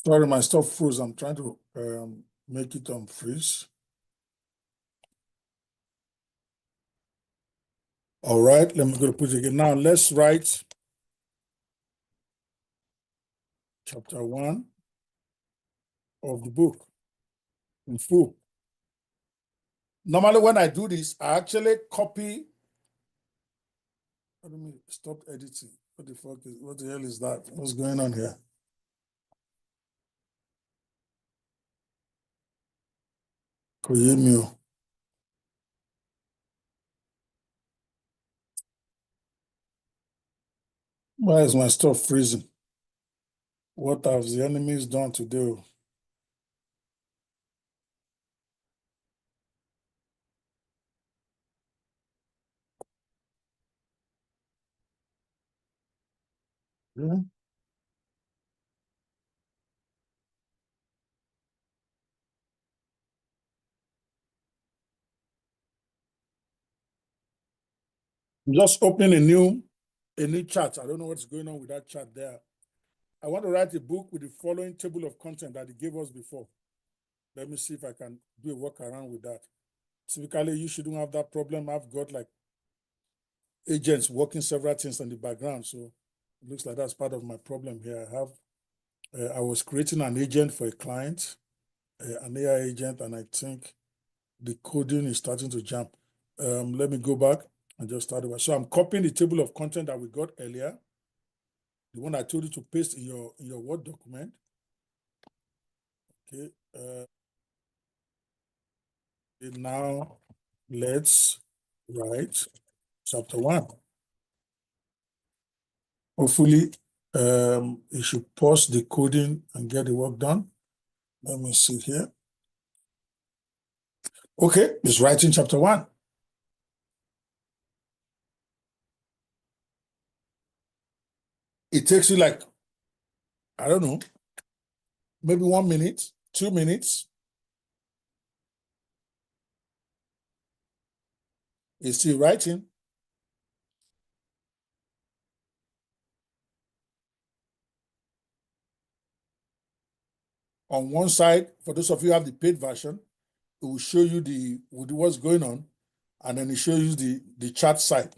sorry, my stuff froze. I'm trying to make it unfreeze. All right, let me go to put it again. Now let's write chapter 1 of the book in full. Normally, when I do this, I actually copy. Let me stop editing. What the hell is that? What's going on here? Create me. Why is my stuff freezing? What have the enemies done today? Yeah. I'm just opening a new chat. I don't know what's going on with that chat there. I want to write a book with the following table of content that he gave us before. Let me see if I can do a workaround with that. Typically, you shouldn't have that problem. I've got like agents working several things in the background. So it looks like that's part of my problem here. I was creating an agent for a client, an AI agent, and I think the coding is starting to jump. Let me go back and just start over. So I'm copying the table of content that we got earlier, the one I told you to paste in your Word document. Okay. Now let's write chapter 1. Hopefully, you should pause the coding and get the work done. Let me see here. Okay, it's writing chapter 1. It takes you like, I don't know, maybe 1 minute, 2 minutes. It's still writing. On one side, for those of you who have the paid version, it will show you what's going on, and then it shows you the chat side.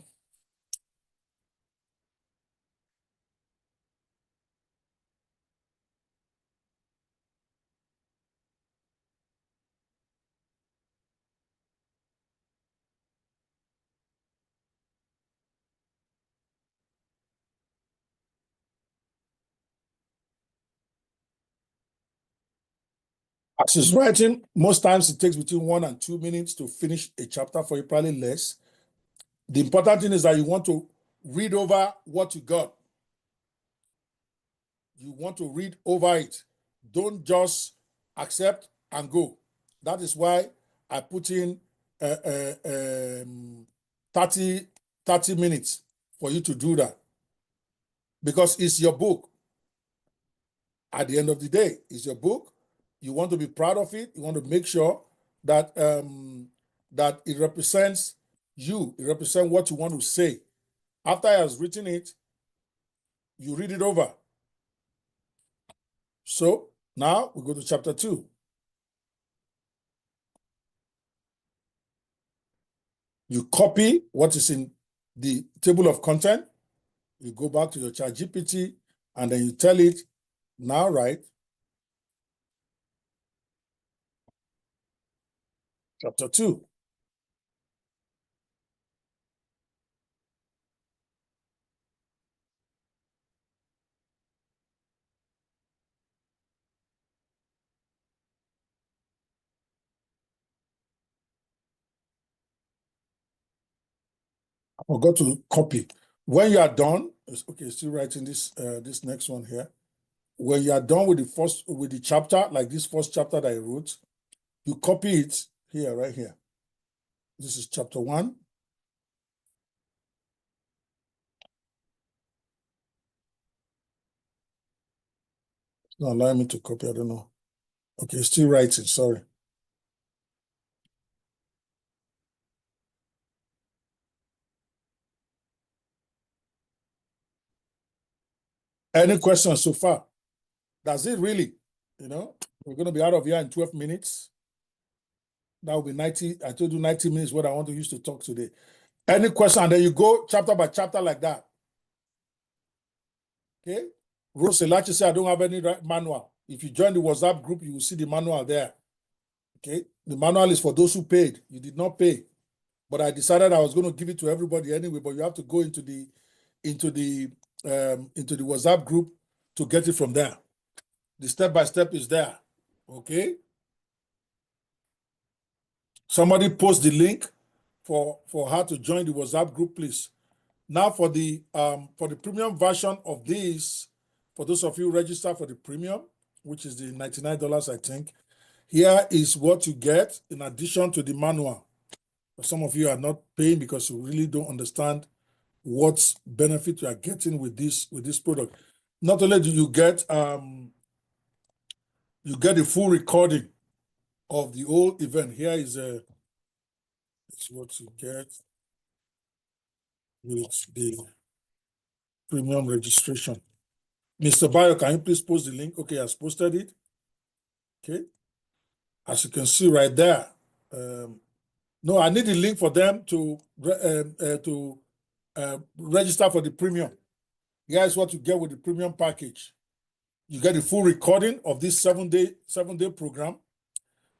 As it's writing, most times it takes between 1 and 2 minutes to finish a chapter, for you probably less. The important thing is that you want to read over what you got. You want to read over it. Don't just accept and go. That is why I put in 30 minutes for you to do that. Because it's your book. At the end of the day, it's your book. You want to be proud of it. You want to make sure that that it represents You, it represents what you want to say. After he has written it, you read it over. So now we go to chapter 2. You copy what is in the table of content. You go back to your ChatGPT and then you tell it, now write chapter 2. I forgot to copy. When you are done, okay, still writing this next one here. When you are done with the chapter, like this first chapter that I wrote, you copy it here, right here. This is chapter 1. It's not allowing me to copy, I don't know. Okay, still writing, sorry. Any questions so far? That's it really. You know, we're going to be out of here in 12 minutes. That will be 90. I told you 90 minutes what I want to use to talk today. Any question? And then you go chapter by chapter like that. Okay? Rose Elachi said, I don't have any manual. If you join the WhatsApp group, you will see the manual there. Okay? The manual is for those who paid. You did not pay. But I decided I was going to give it to everybody anyway, but you have to go into the WhatsApp group to get it from there. The step-by-step is there. Okay? Somebody post the link for how to join the WhatsApp group, please. Now for the premium version of this, for those of you who register for the premium, which is the $99, I think, here is what you get in addition to the manual. Some of you are not paying because you really don't understand what benefit you are getting with this product. Not only do you get the full recording of the whole event. Here is it's what you get with the premium registration. Mr. Bayo, can you please post the link? Okay, I've posted it. Okay. As you can see right there. No, I need the link for them to register for the premium. Here's what you get with the premium package. You get the full recording of this seven-day program.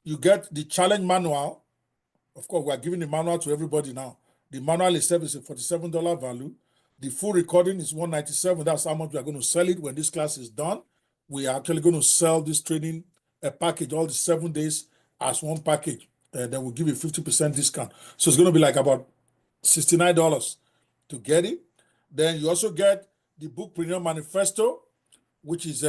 You get the challenge manual. Of course, we are giving the manual to everybody now. The manual itself is a $47 value. The full recording is $197. That's how much we are going to sell it when this class is done. We are actually going to sell this training package, all the 7 days as one package. Then we'll give you 50% discount. So it's going to be like about $69 to get it. Then you also get the Bookpreneur Manifesto, which is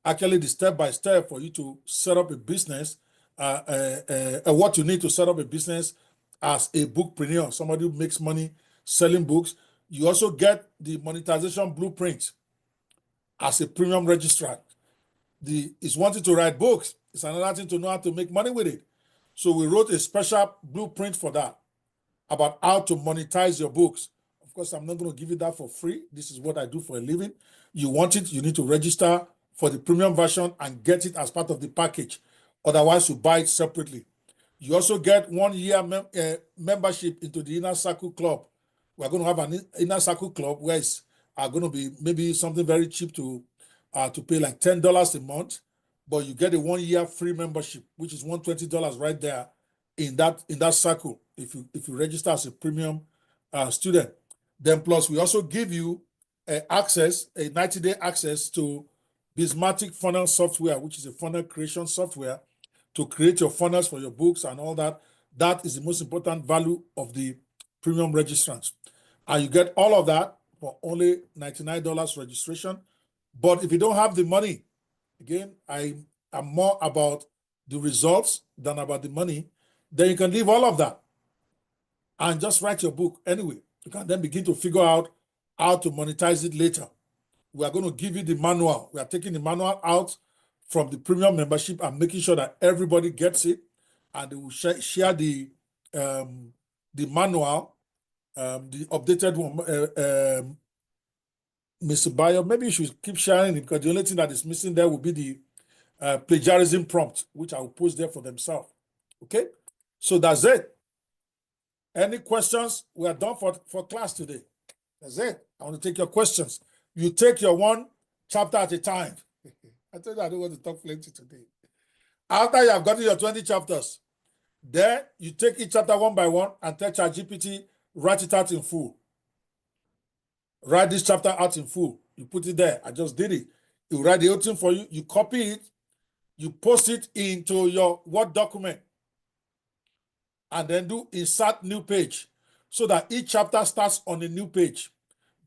actually the step-by-step for you to set up a business, what you need to set up a business as a bookpreneur, somebody who makes money selling books. You also get the monetization blueprint as a premium registrant. It's wanting to write books. It's another thing to know how to make money with it. So we wrote a special blueprint for that about how to monetize your books. Of course, I'm not going to give you that for free. This is what I do for a living. You want it, you need to register for the premium version and get it as part of the package. Otherwise, you buy it separately. You also get 1 year membership into the Inner Circle Club. We're going to have an Inner Circle Club where it's going to be maybe something very cheap to pay like $10 a month, but you get a 1 year free membership, which is $120 right there in that circle if you register as a premium student. Then plus we also give you a 90-day access to Bismatic funnel software, which is a funnel creation software to create your funnels for your books and all that. That is the most important value of the premium registrants. And you get all of that for only $99 registration. But if you don't have the money, again, I am more about the results than about the money, then you can leave all of that and just write your book anyway. You can then begin to figure out how to monetize it later. We are going to give you the manual. We are taking the manual out from the premium membership and making sure that everybody gets it, and they will share the manual the updated one. Mr. Bayo, maybe you should keep sharing it, because the only thing that is missing there will be the plagiarism prompt, which I will post there for themselves. Okay, so that's it. Any questions? We are done for class today. That's it. I want to take your questions. You take your one chapter at a time. I told you I don't want to talk plenty today. After you have gotten your 20 chapters, then you take each chapter one by one and tell ChatGPT, write it out in full. Write this chapter out in full. You put it there. I just did it. You write the whole thing for you. You copy it. You post it into your Word document. And then do insert new page, so that each chapter starts on a new page.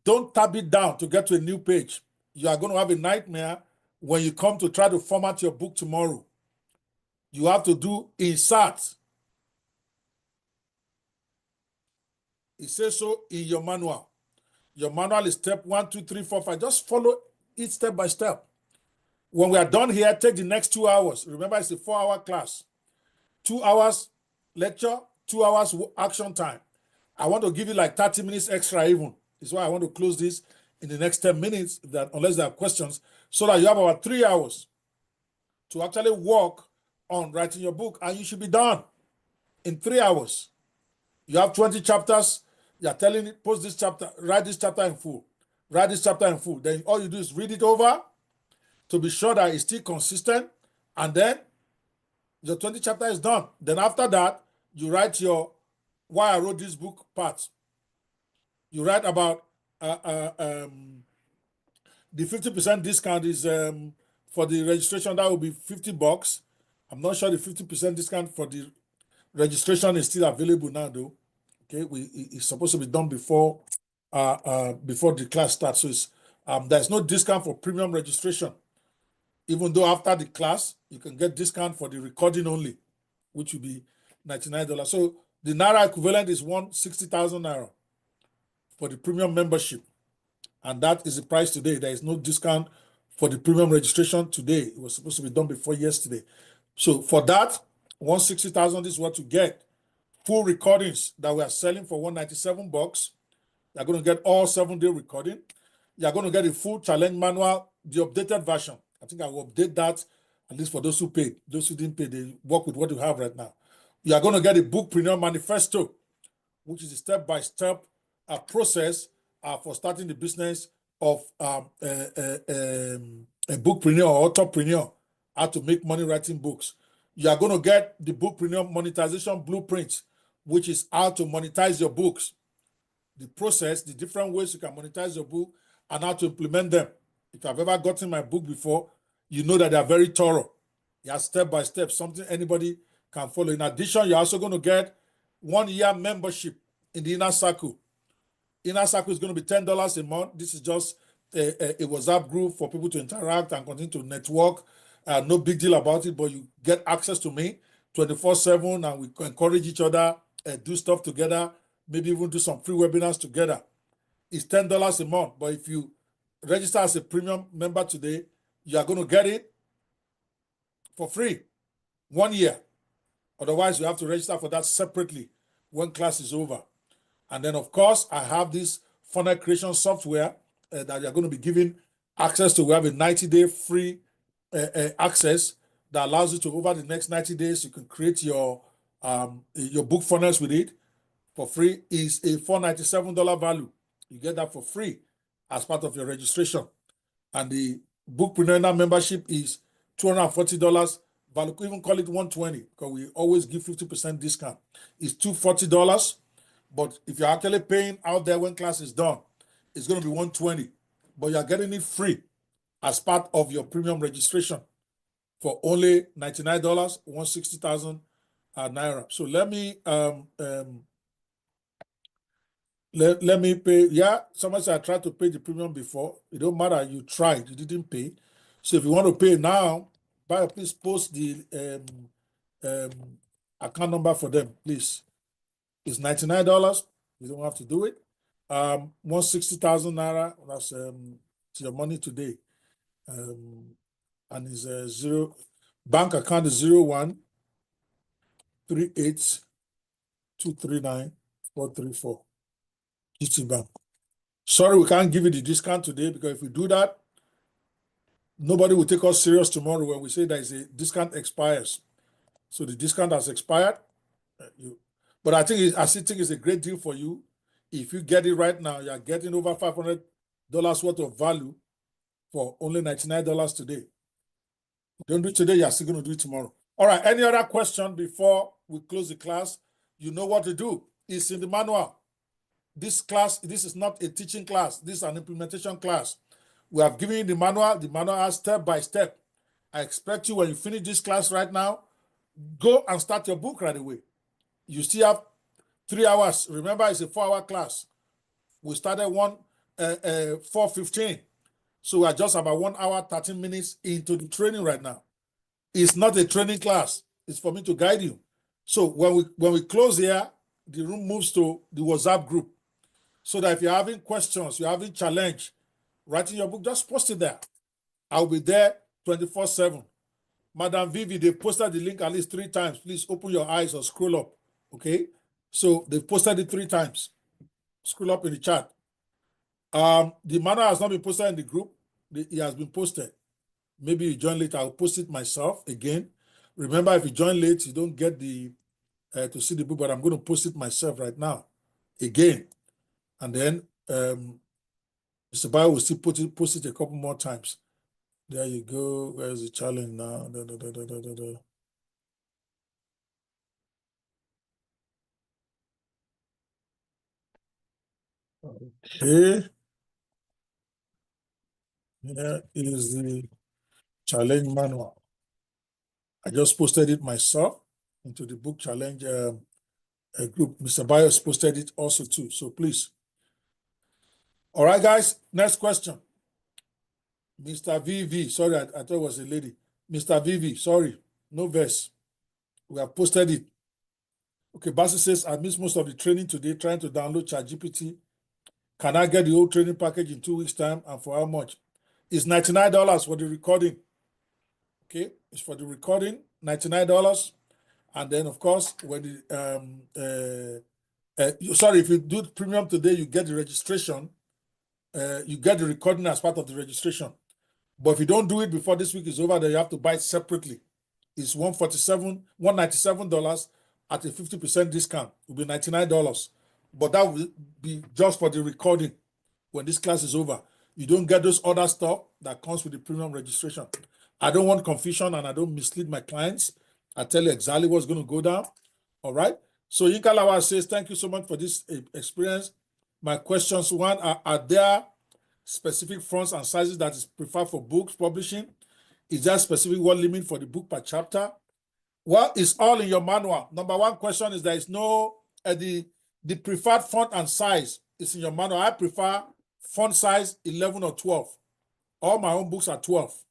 Don't tab it down to get to a new page. You are going to have a nightmare when you come to try to format your book tomorrow. You have to do insert. It says so in your manual. Your manual is step 1, 2, 3, 4, 5. Just follow it step by step. When we are done here, take the next 2 hours. Remember, it's a 4-hour class. 2 hours lecture, 2 hours action time. I want to give you like 30 minutes extra even. That's why I want to close this in the next 10 minutes, that unless there are questions, so that you have about 3 hours to actually work on writing your book, and you should be done in 3 hours. You have 20 chapters. You're telling it, post this chapter, write this chapter in full. Write this chapter in full. Then all you do is read it over to be sure that it's still consistent, and then your 20 chapter is done. Then after that, you write your why I wrote this book part. You write about the 50% discount is for the registration. That will be $50. I'm not sure the 50% discount for the registration is still available now, though. Okay, it's supposed to be done before the class starts. So it's, there's no discount for premium registration, even though after the class you can get discount for the recording only, which will be $99. So the Naira equivalent is 160,000 Naira for the premium membership. And that is the price today. There is no discount for the premium registration today. It was supposed to be done before yesterday. So for that, 160,000 is what you get. Full recordings that we are selling for $197. You're going to get all 7-day recording. You're going to get a full challenge manual, the updated version. I think I will update that, at least for those who paid. Those who didn't pay, they work with what you have right now. You are going to get a bookpreneur manifesto, which is a step-by-step process for starting the business of a bookpreneur or authorpreneur, how to make money writing books. You are going to get the bookpreneur monetization blueprint, which is how to monetize your books, the process, the different ways you can monetize your book, and how to implement them. If I've ever gotten my book before, you know that they are very thorough. They are step by step, something anybody can follow. In addition, you're also going to get 1-year membership in the Inner Circle. Inner Circle is going to be $10 a month. This is just a WhatsApp group for people to interact and continue to network. No big deal about it, but you get access to me 24/7, and we encourage each other, do stuff together, maybe even do some free webinars together. It's $10 a month, but if you register as a premium member today, you are going to get it for free, 1 year. Otherwise, you have to register for that separately when class is over. And then, of course, I have this funnel creation software that you're going to be given access to. We have a 90-day free access that allows you to, over the next 90 days, you can create your book funnels with it for free. Is a $497 value. You get that for free as part of your registration. And the Bookpreneur membership is $240. Value, even call it $120, because we always give 50% discount. It's $240. But if you're actually paying out there when class is done, it's going to be $120. But you're getting it free as part of your premium registration for only $99, 160,000 Naira. So let me let me pay. Yeah, someone said I tried to pay the premium before. It don't matter. You tried, you didn't pay. So if you want to pay now, please post the account number for them, please. It's $99. You don't have to do it. 160,000 Naira. That's your money today. And it's zero. Bank account is 0138239434. GTBank. Sorry, we can't give you the discount today, because if we do that, nobody will take us serious tomorrow when we say there is a discount expires. So the discount has expired. But I still think it's a great deal for you. If you get it right now, you are getting over $500 worth of value for only $99 today. Don't do it today, you're still going to do it tomorrow. All right, any other question before we close the class? You know what to do. It's in the manual. This class, this is not a teaching class. This is an implementation class. We have given you the manual. The manual has step by step. I expect you, when you finish this class right now, go and start your book right away. You still have 3 hours. Remember, it's a 4-hour class. We started 4:15. So we are just about 1 hour, 13 minutes into the training right now. It's not a training class. It's for me to guide you. So when we close here, the room moves to the WhatsApp group. So that if you're having questions, you're having challenge, writing your book, just post it there. I'll be there 24/7. Madam Vivi, they posted the link at least 3 times. Please open your eyes or scroll up. Okay? So they've posted it 3 times. Scroll up in the chat. The manual has not been posted in the group. It has been posted. Maybe you join late. I'll post it myself again. Remember, if you join late, you don't get the to see the book, but I'm going to post it myself right now again. And then Mr. Bayo will still post it a couple more times. There you go. Where's the challenge now? Okay. Here is the challenge manual. I just posted it myself into the book challenge group. Mr. Bios posted it also too. So please. All right, guys. Next question. Mr. VV. Sorry, I thought it was a lady. Mr. VV. Sorry. No verse. We have posted it. Okay, Bassy says, I missed most of the training today trying to download ChatGPT. Can I get the whole training package in 2 weeks' time, and for how much? It's $99 for the recording. Okay, it's for the recording, $99. And then, of course, when the sorry, if you do premium today, you get the registration. You get the recording as part of the registration. But if you don't do it before this week is over, then you have to buy it separately. It's $197 at a 50% discount. It will be $99. But that will be just for the recording when this class is over. You don't get those other stuff that comes with the premium registration. I don't want confusion, and I don't mislead my clients. I tell you exactly what's going to go down. All right. So Yinka Lawa says, thank you so much for this experience. My questions: 1, are there specific fonts and sizes that is preferred for books publishing? Is there a specific word limit for the book per chapter? Well, it's all in your manual. Number 1 question is there is no, the preferred font and size is in your manual. I prefer font size 11 or 12. All my own books are 12.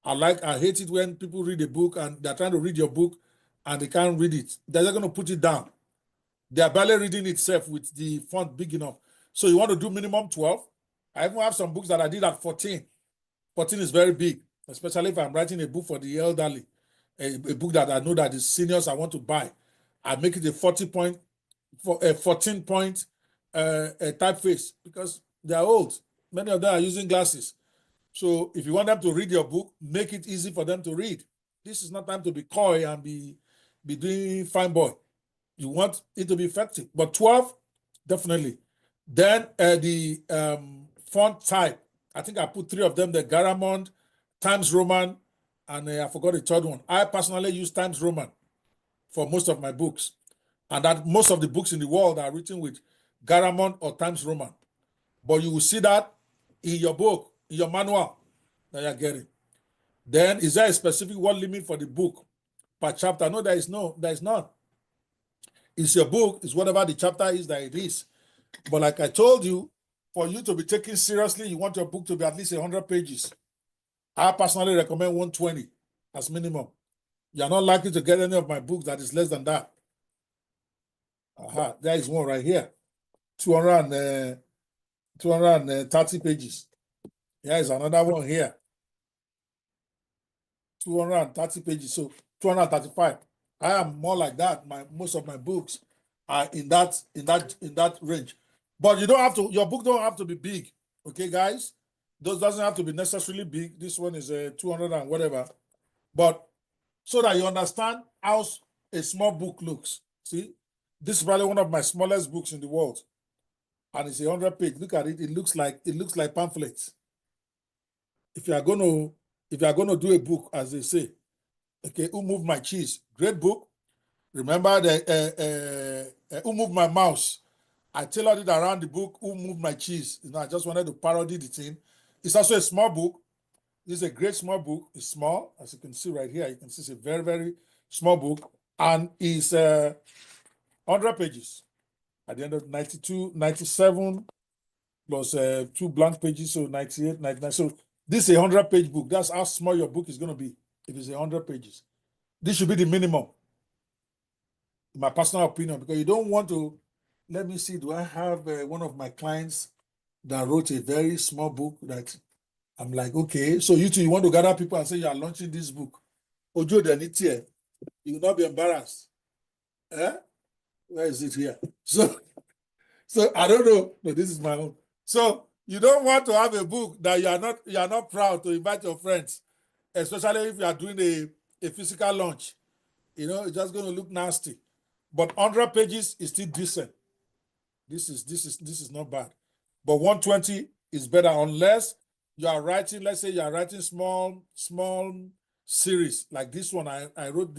I hate it when people read a book and they're trying to read your book and they can't read it. They're not going to put it down. They're barely reading itself with the font big enough. So you want to do minimum 12. I even have some books that I did at 14. 14 is very big, especially if I'm writing a book for the elderly, a book that I know that the seniors I want to buy. I make it a 14-point typeface because they're old. Many of them are using glasses. So if you want them to read your book, make it easy for them to read. This is not time to be coy and be doing fine boy. You want it to be effective. But 12, definitely. Then the font type, I think I put 3 of them, the Garamond, Times Roman, and I forgot the 3rd one. I personally use Times Roman for most of my books. And that most of the books in the world are written with Garamond or Times Roman. But you will see that in your book, in your manual that you're getting. Then, is there a specific word limit for the book per chapter? No, there is not. It's your book, it's whatever the chapter is that it is. But like I told you, for you to be taken seriously, you want your book to be at least 100 pages. I personally recommend 120 as minimum. You're not likely to get any of my books that is less than that. There is one right here. 230 pages. Here is another one here. 230 pages. So 235. I am more like that. Most of my books are in that range. But you don't have to, your book don't have to be big. Okay, guys? Those doesn't have to be necessarily big. This one is a 200 and whatever. But so that you understand how a small book looks. See, this is probably one of my smallest books in the world. And it's 100 page. Look at it. It looks like pamphlets. If you are gonna do a book, as they say, okay, Who Moved My Cheese? Great book. Remember the Who Moved My Mouse? I tailored it around the book Who Moved My Cheese. I just wanted to parody the thing. It's also a small book. This is a great small book. It's small, as you can see right here. You can see it's a very, very small book. And it's 100 pages. At the end of 92, 97, plus 2 blank pages, so 98, 99. So this is a 100-page book. That's how small your book is going to be if it's 100 pages. This should be the minimum, in my personal opinion, because you don't want to, let me see, do I have one of my clients that wrote a very small book that I'm like, okay, so you want to gather people and say you are launching this book. Ojo Denitier, you will not be embarrassed. Eh? Where is it here? So I don't know. No, this is my own. So you don't want to have a book that you are not proud to invite your friends, especially if you are doing a physical launch. It's just going to look nasty. But 100 pages is still decent. This is not bad. But 120 is better unless you are writing, let's say you are writing small series like this one. I wrote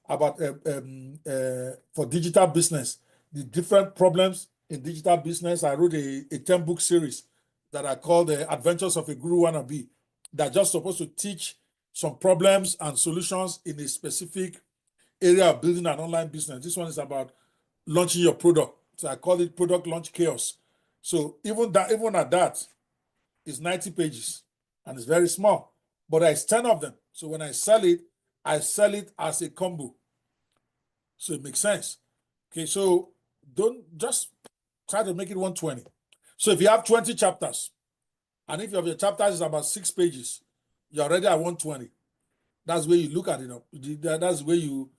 about for digital business, the different problems in digital business. I wrote a 10-book series that I call The Adventures of a Guru Wannabe, that's just supposed to teach some problems and solutions in a specific area of building an online business. This one is about launching your product. So I call it Product Launch Chaos. So even at that, it's 90 pages and it's very small, but there's 10 of them. So when I sell it as a combo. So it makes sense. Okay, so don't just try to make it 120. So if you have 20 chapters, and if your chapters is about 6 pages, you're already at 120. That's where you look at it. That's where you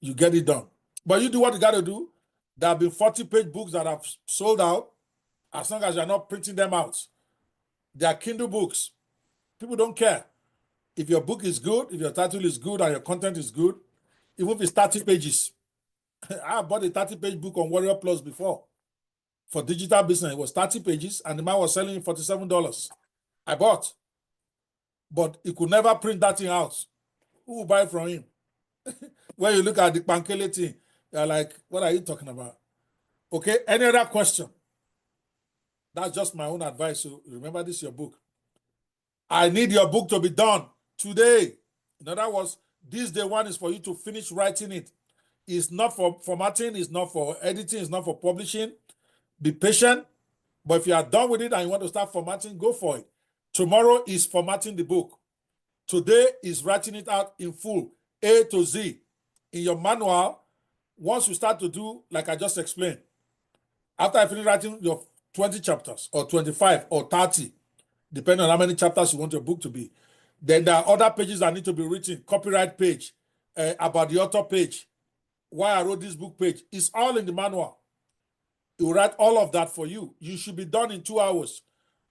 you get it done. But you do what you got to do. There have been 40-page books that have sold out, as long as you're not printing them out. They are Kindle books. People don't care. If your book is good, if your title is good and your content is good, even if it's 30 pages. I bought a 30-page book on Warrior Plus before for digital business. It was 30 pages and the man was selling $47. I bought. But he could never print that thing out. Who will buy from him? When you look at the Pankele thing, you're like, what are you talking about? Okay, any other question? That's just my own advice. So remember, this is your book. I need your book to be done today. In other words, this day one is for you to finish writing it. It's not for formatting, it's not for editing, it's not for publishing. Be patient. But if you are done with it and you want to start formatting, go for it. Tomorrow is formatting the book. Today is writing it out in full, A to Z. In your manual, once you start to do, like I just explained, after I finish writing your 20 chapters or 25 or 30, depending on how many chapters you want your book to be, then there are other pages that need to be written, copyright page, about the author page, why I wrote this book page. It's all in the manual. It will write all of that for you. You should be done in 2 hours.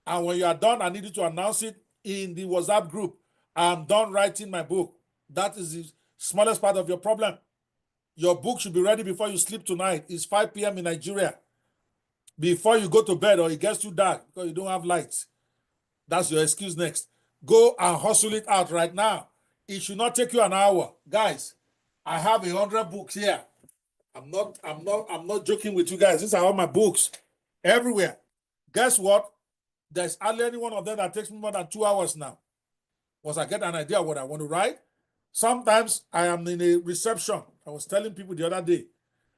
And when you are done, I need you to announce it in the WhatsApp group. I'm done writing my book. That is the smallest part of your problem. Your book should be ready before you sleep tonight. It's 5 p.m. in Nigeria. Before you go to bed or it gets too dark because you don't have lights. That's your excuse next. Go and hustle it out right now. It should not take you an hour. Guys, I have 100 books here. I'm not joking with you guys. These are all my books everywhere. Guess what? There's hardly any one of them that takes me more than 2 hours now. Once I get an idea of what I want to write, sometimes I am in a reception. I was telling people the other day,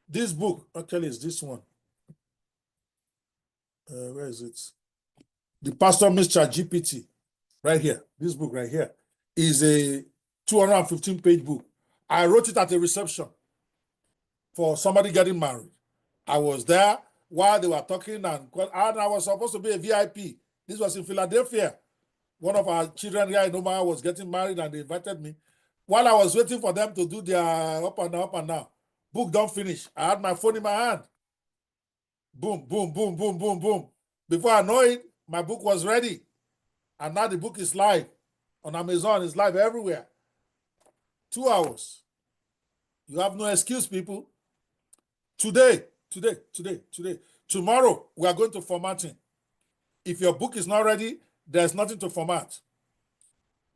this book, actually is this one. Where is it? The Pastor Mr. GPT, right here. This book right here is a 215-page book. I wrote it at a reception for somebody getting married. I was there while they were talking, and I was supposed to be a VIP. This was in Philadelphia. One of our children here in Omaha was getting married, and they invited me. While I was waiting for them to do their up and down, book don't finish. I had my phone in my hand. Boom, boom, boom, boom, boom, boom. Before I know it, my book was ready. And now the book is live on Amazon. It's live everywhere. 2 hours. You have no excuse, people. Today. Tomorrow, we are going to formatting. If your book is not ready, there's nothing to format.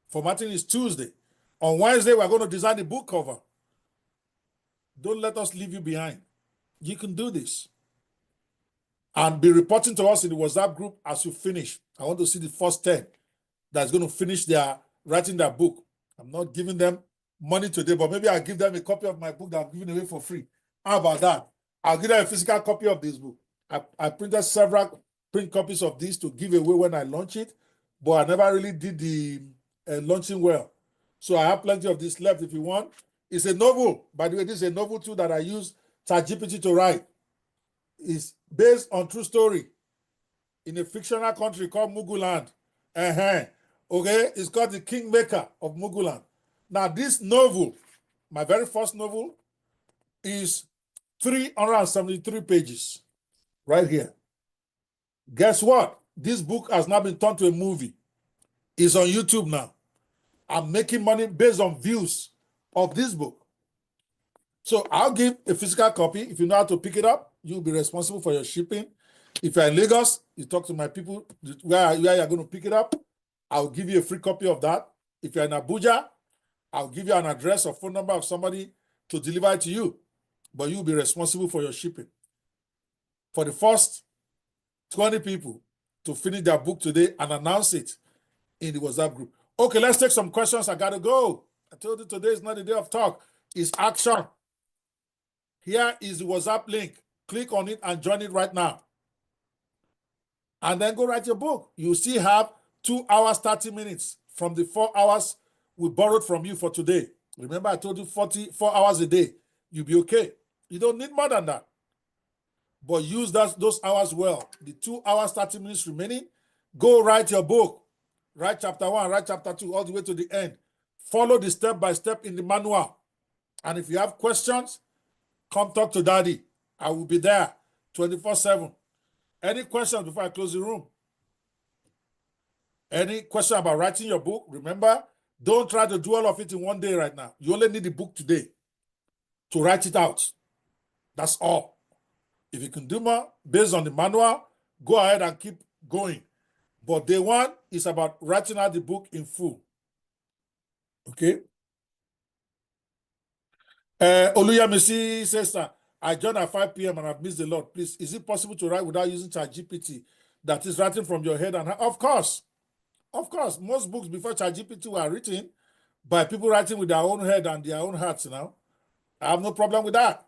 Formatting is Tuesday. On Wednesday, we're going to design the book cover. Don't let us leave you behind. You can do this. And be reporting to us in the WhatsApp group as you finish. I want to see the first 10 that's going to finish writing their book. I'm not giving them money today, but maybe I'll give them a copy of my book that I'm giving away for free. How about that? I'll give them a physical copy of this book. I printed several print copies of this to give away when I launch it, but I never really did the launching well. So I have plenty of this left if you want. It's a novel. By the way, this is a novel too that I use ChatGPT to write. It's based on true story in a fictional country called Muguland. Okay, it's called The Kingmaker of Muguland. Now, this novel, my very first novel, is 373 pages right here. Guess what? This book has now been turned to a movie. It's on YouTube now. I'm making money based on views of this book. So I'll give a physical copy. If you know how to pick it up, you'll be responsible for your shipping. If you're in Lagos, you talk to my people where you're going to pick it up. I'll give you a free copy of that. If you're in Abuja, I'll give you an address or phone number of somebody to deliver it to you. But you'll be responsible for your shipping. For the first 20 people to finish their book today and announce it in the WhatsApp group. Okay, let's take some questions. I got to go. I told you today is not a day of talk. It's action. Here is the WhatsApp link. Click on it and join it right now. And then go write your book. You still have 2 hours, 30 minutes from the 4 hours we borrowed from you for today. Remember, I told you 44 hours a day. You'll be okay. You don't need more than that. But use those hours well. The 2 hours, 30 minutes remaining, go write your book. Write chapter 1, write chapter 2, all the way to the end. Follow the step-by-step in the manual. And if you have questions, come talk to Daddy. I will be there 24/7. Any questions before I close the room? Any question about writing your book? Remember, don't try to do all of it in one day right now. You only need the book today to write it out. That's all. If you can do more based on the manual, go ahead and keep going. But day one is about writing out the book in full. Okay? Oluyamisi says that I joined at 5 p.m. and I've missed a lot. Please, is it possible to write without using ChatGPT that is writing from your head? And of course, most books before ChatGPT were written by people writing with their own head and their own hearts now. I have no problem with that.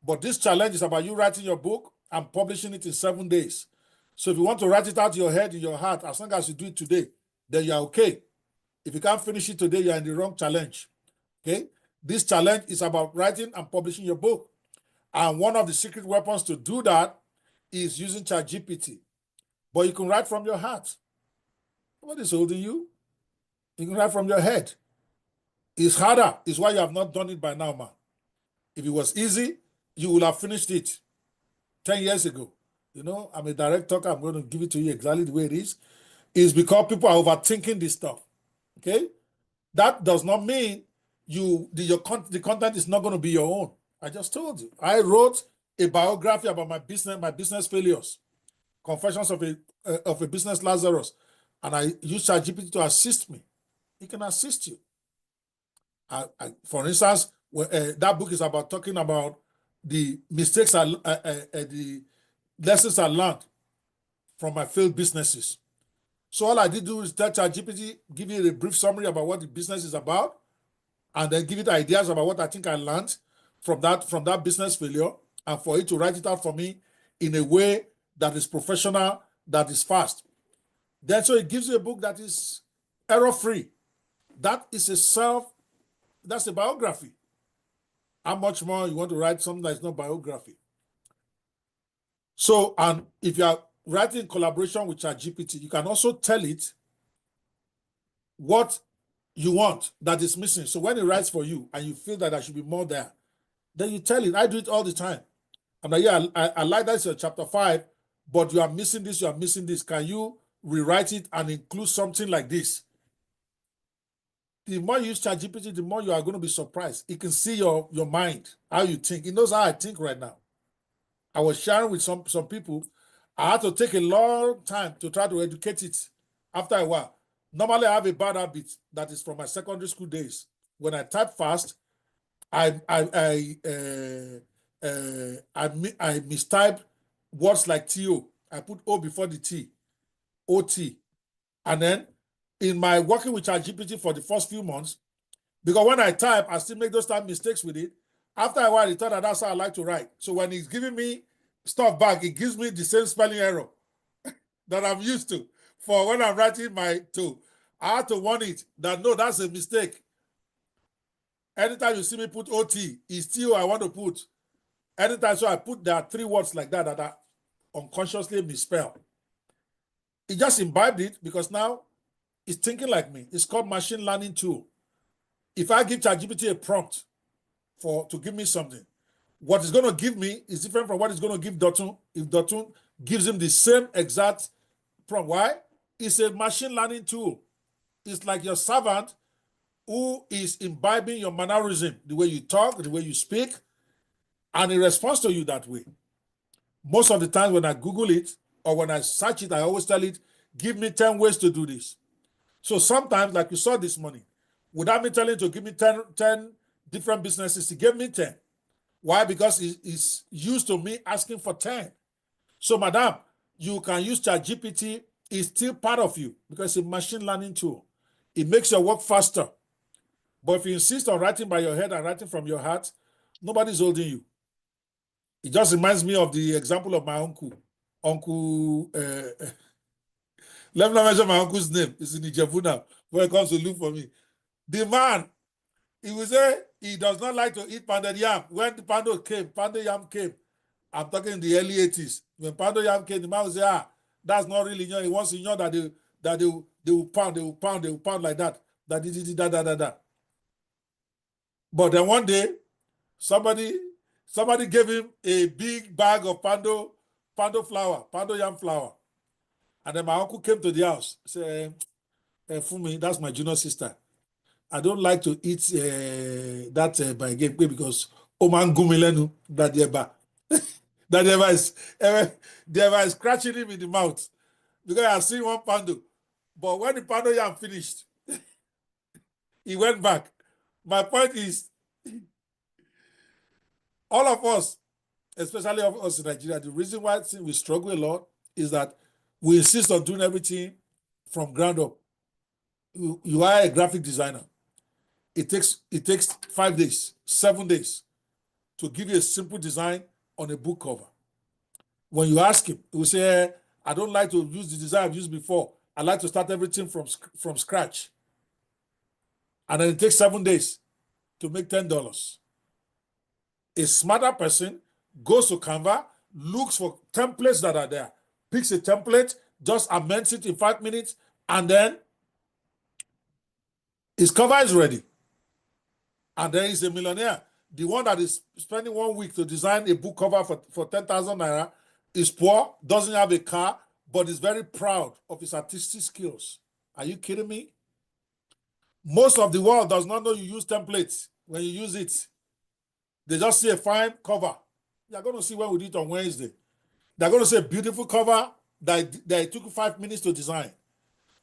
But this challenge is about you writing your book and publishing it in 7 days. So if you want to write it out your head, in your heart, as long as you do it today, then you're okay. If you can't finish it today, you're in the wrong challenge. Okay? This challenge is about writing and publishing your book. And one of the secret weapons to do that is using ChatGPT. But you can write from your heart. What is holding you? You can write from your head. It's harder. It's why you have not done it by now, man. If it was easy, you would have finished it 10 years ago. You know, I'm a direct talker. I'm going to give it to you exactly the way it is. It's because people are overthinking this stuff. Okay? That does not mean the content is not going to be your own. I just told you. I wrote a biography about my business failures, Confessions of a Business Lazarus, and I used ChatGPT to assist me. It can assist you. For instance, that book is about talking about the mistakes the lessons I learned from my failed businesses. So all I did do is tell ChatGPT, give you a brief summary about what the business is about, and then give it ideas about what I think I learned from that business failure, and for it to write it out for me in a way that is professional, that is fast. Then so it gives you a book that is error-free. That's a biography. How much more you want to write something that is not biography? So, and if you are writing in collaboration with ChatGPT, you can also tell it what you want that is missing. So when it writes for you and you feel that there should be more there, then you tell it. I do it all the time. I'm like, yeah, I like that it's your chapter 5, but you are missing this, you are missing this. Can you rewrite it and include something like this? The more you use ChatGPT, the more you are going to be surprised. It can see your mind, how you think. It knows how I think right now. I was sharing with some people. I had to take a long time to try to educate it after a while. Normally, I have a bad habit that is from my secondary school days. When I type fast, I mistype words like TO. I put O before the T, OT. And then in my working with ChatGPT for the first few months, because when I type, I still make those type mistakes with it. After a while, it thought that that's how I like to write. So when it's giving me stuff back, it gives me the same spelling error that I'm used to for when I'm writing my two. I had to warn it that no, that's a mistake. Anytime you see me put OT, it's still I want to put. Anytime, so I put there are 3 words like that that are unconsciously misspelled. It just imbibed it because now it's thinking like me. It's called machine learning tool. If I give ChatGPT a prompt to give me something, what it's going to give me is different from what it's going to give Dotun if Dotun gives him the same exact prompt. Why? It's a machine learning tool. It's like your servant who is imbibing your mannerism, the way you talk, the way you speak, and it responds to you that way. Most of the time when I Google it or when I search it, I always tell it, give me 10 ways to do this. So sometimes, like you saw this morning, without me telling it to give me 10 different businesses, he gave me 10. Why? Because it's used to me asking for 10. So, madam, you can use ChatGPT. It's still part of you because it's a machine learning tool. It makes your work faster. But if you insist on writing by your head and writing from your heart, nobody's holding you. It just reminds me of the example of my uncle. Let me not mention my uncle's name. It's in Ijebu now. When it comes to look for me. The man, he will say he does not like to eat pounded yam. When the pounded yam came, I'm talking in the early 80s. When pounded yam came, the man will say, that's not really, he wants to know that they will pound like that. That. But then one day, somebody gave him a big bag of pounded yam flour. And then my uncle came to the house, said, Fumi, that's my junior sister. I don't like to eat that by game because Oman Gumilenu that is scratching him in the mouth because I seen one pando. But when the pando yam finished, he went back. My point is, all of us, especially of us in Nigeria, the reason why we struggle a lot is that we insist on doing everything from ground up. You are a graphic designer. It takes 5 days, 7 days to give you a simple design on a book cover. When you ask him, he will say, I don't like to use the design I've used before. I like to start everything from scratch. And then it takes 7 days to make $10. A smarter person goes to Canva, looks for templates that are there, picks a template, just amends it in 5 minutes, and then his cover is ready. And then he's a millionaire. The one that is spending 1 week to design a book cover for 10,000 naira is poor, doesn't have a car, but is very proud of his artistic skills. Are you kidding me? Most of the world does not know you use templates. When you use it, they just see a fine cover. You're going to see when we did it on Wednesday. They're going to see a beautiful cover that it took 5 minutes to design.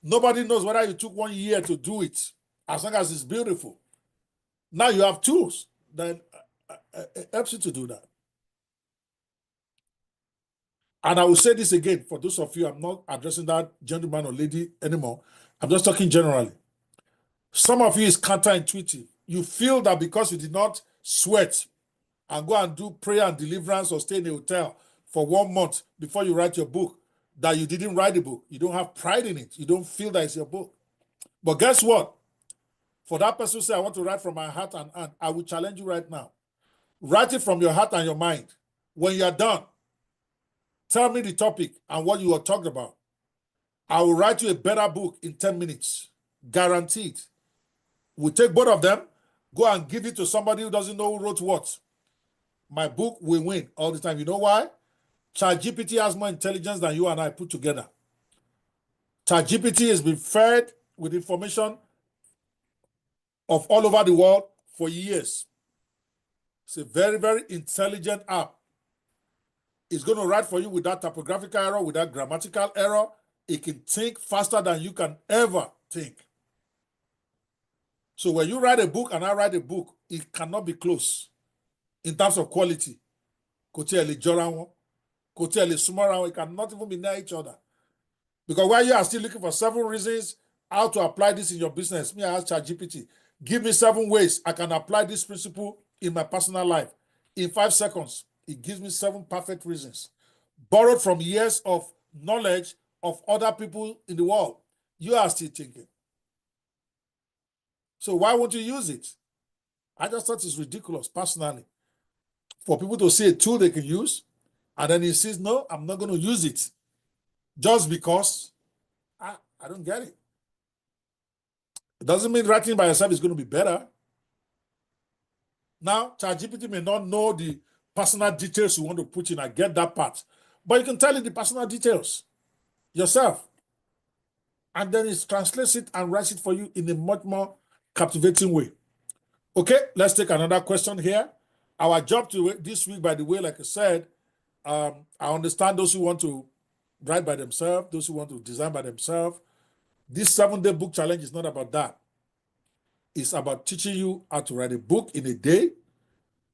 Nobody knows whether you took 1 year to do it, as long as it's beautiful. Now you have tools that helps you to do that. And I will say this again, for those of you, I'm not addressing that gentleman or lady anymore. I'm just talking generally. Some of you is counterintuitive. You feel that because you did not sweat and go and do prayer and deliverance or stay in a hotel for 1 month before you write your book, that you didn't write the book. You don't have pride in it. You don't feel that it's your book. But guess what? For that person who say, I want to write from my heart and hand, I will challenge you right now. Write it from your heart and your mind. When you're done, tell me the topic and what you are talking about. I will write you a better book in 10 minutes. Guaranteed. We'll take both of them, go and give it to somebody who doesn't know who wrote what. my book will win all the time. You know why? ChatGPT has more intelligence than you and I put together. ChatGPT has been fed with information of all over the world for years. It's a very, very intelligent app. It's going to write for you without typographical error, without grammatical error. It can think faster than you can ever think. So when you write a book and I write a book, it cannot be close in terms of quality. It cannot even be near each other. Because while you are still looking for 7 reasons how to apply this in your business, me, I ask ChatGPT, give me 7 ways I can apply this principle in my personal life. In 5 seconds, it gives me 7 perfect reasons, borrowed from years of knowledge of other people in the world. You are still thinking. So why won't you use it? I just thought it's ridiculous, personally, for people to see a tool they can use, and then he says, no, I'm not going to use it. Just because I don't get it. It doesn't mean writing by yourself is going to be better. Now, ChatGPT may not know the personal details you want to put in. I get that part. But you can tell it the personal details yourself. And then it translates it and writes it for you in a much more captivating way. Okay, let's take another question here. Our job this week, by the way, like I said, I understand those who want to write by themselves, those who want to design by themselves. This 7-day book challenge is not about that. It's about teaching you how to write a book in a day,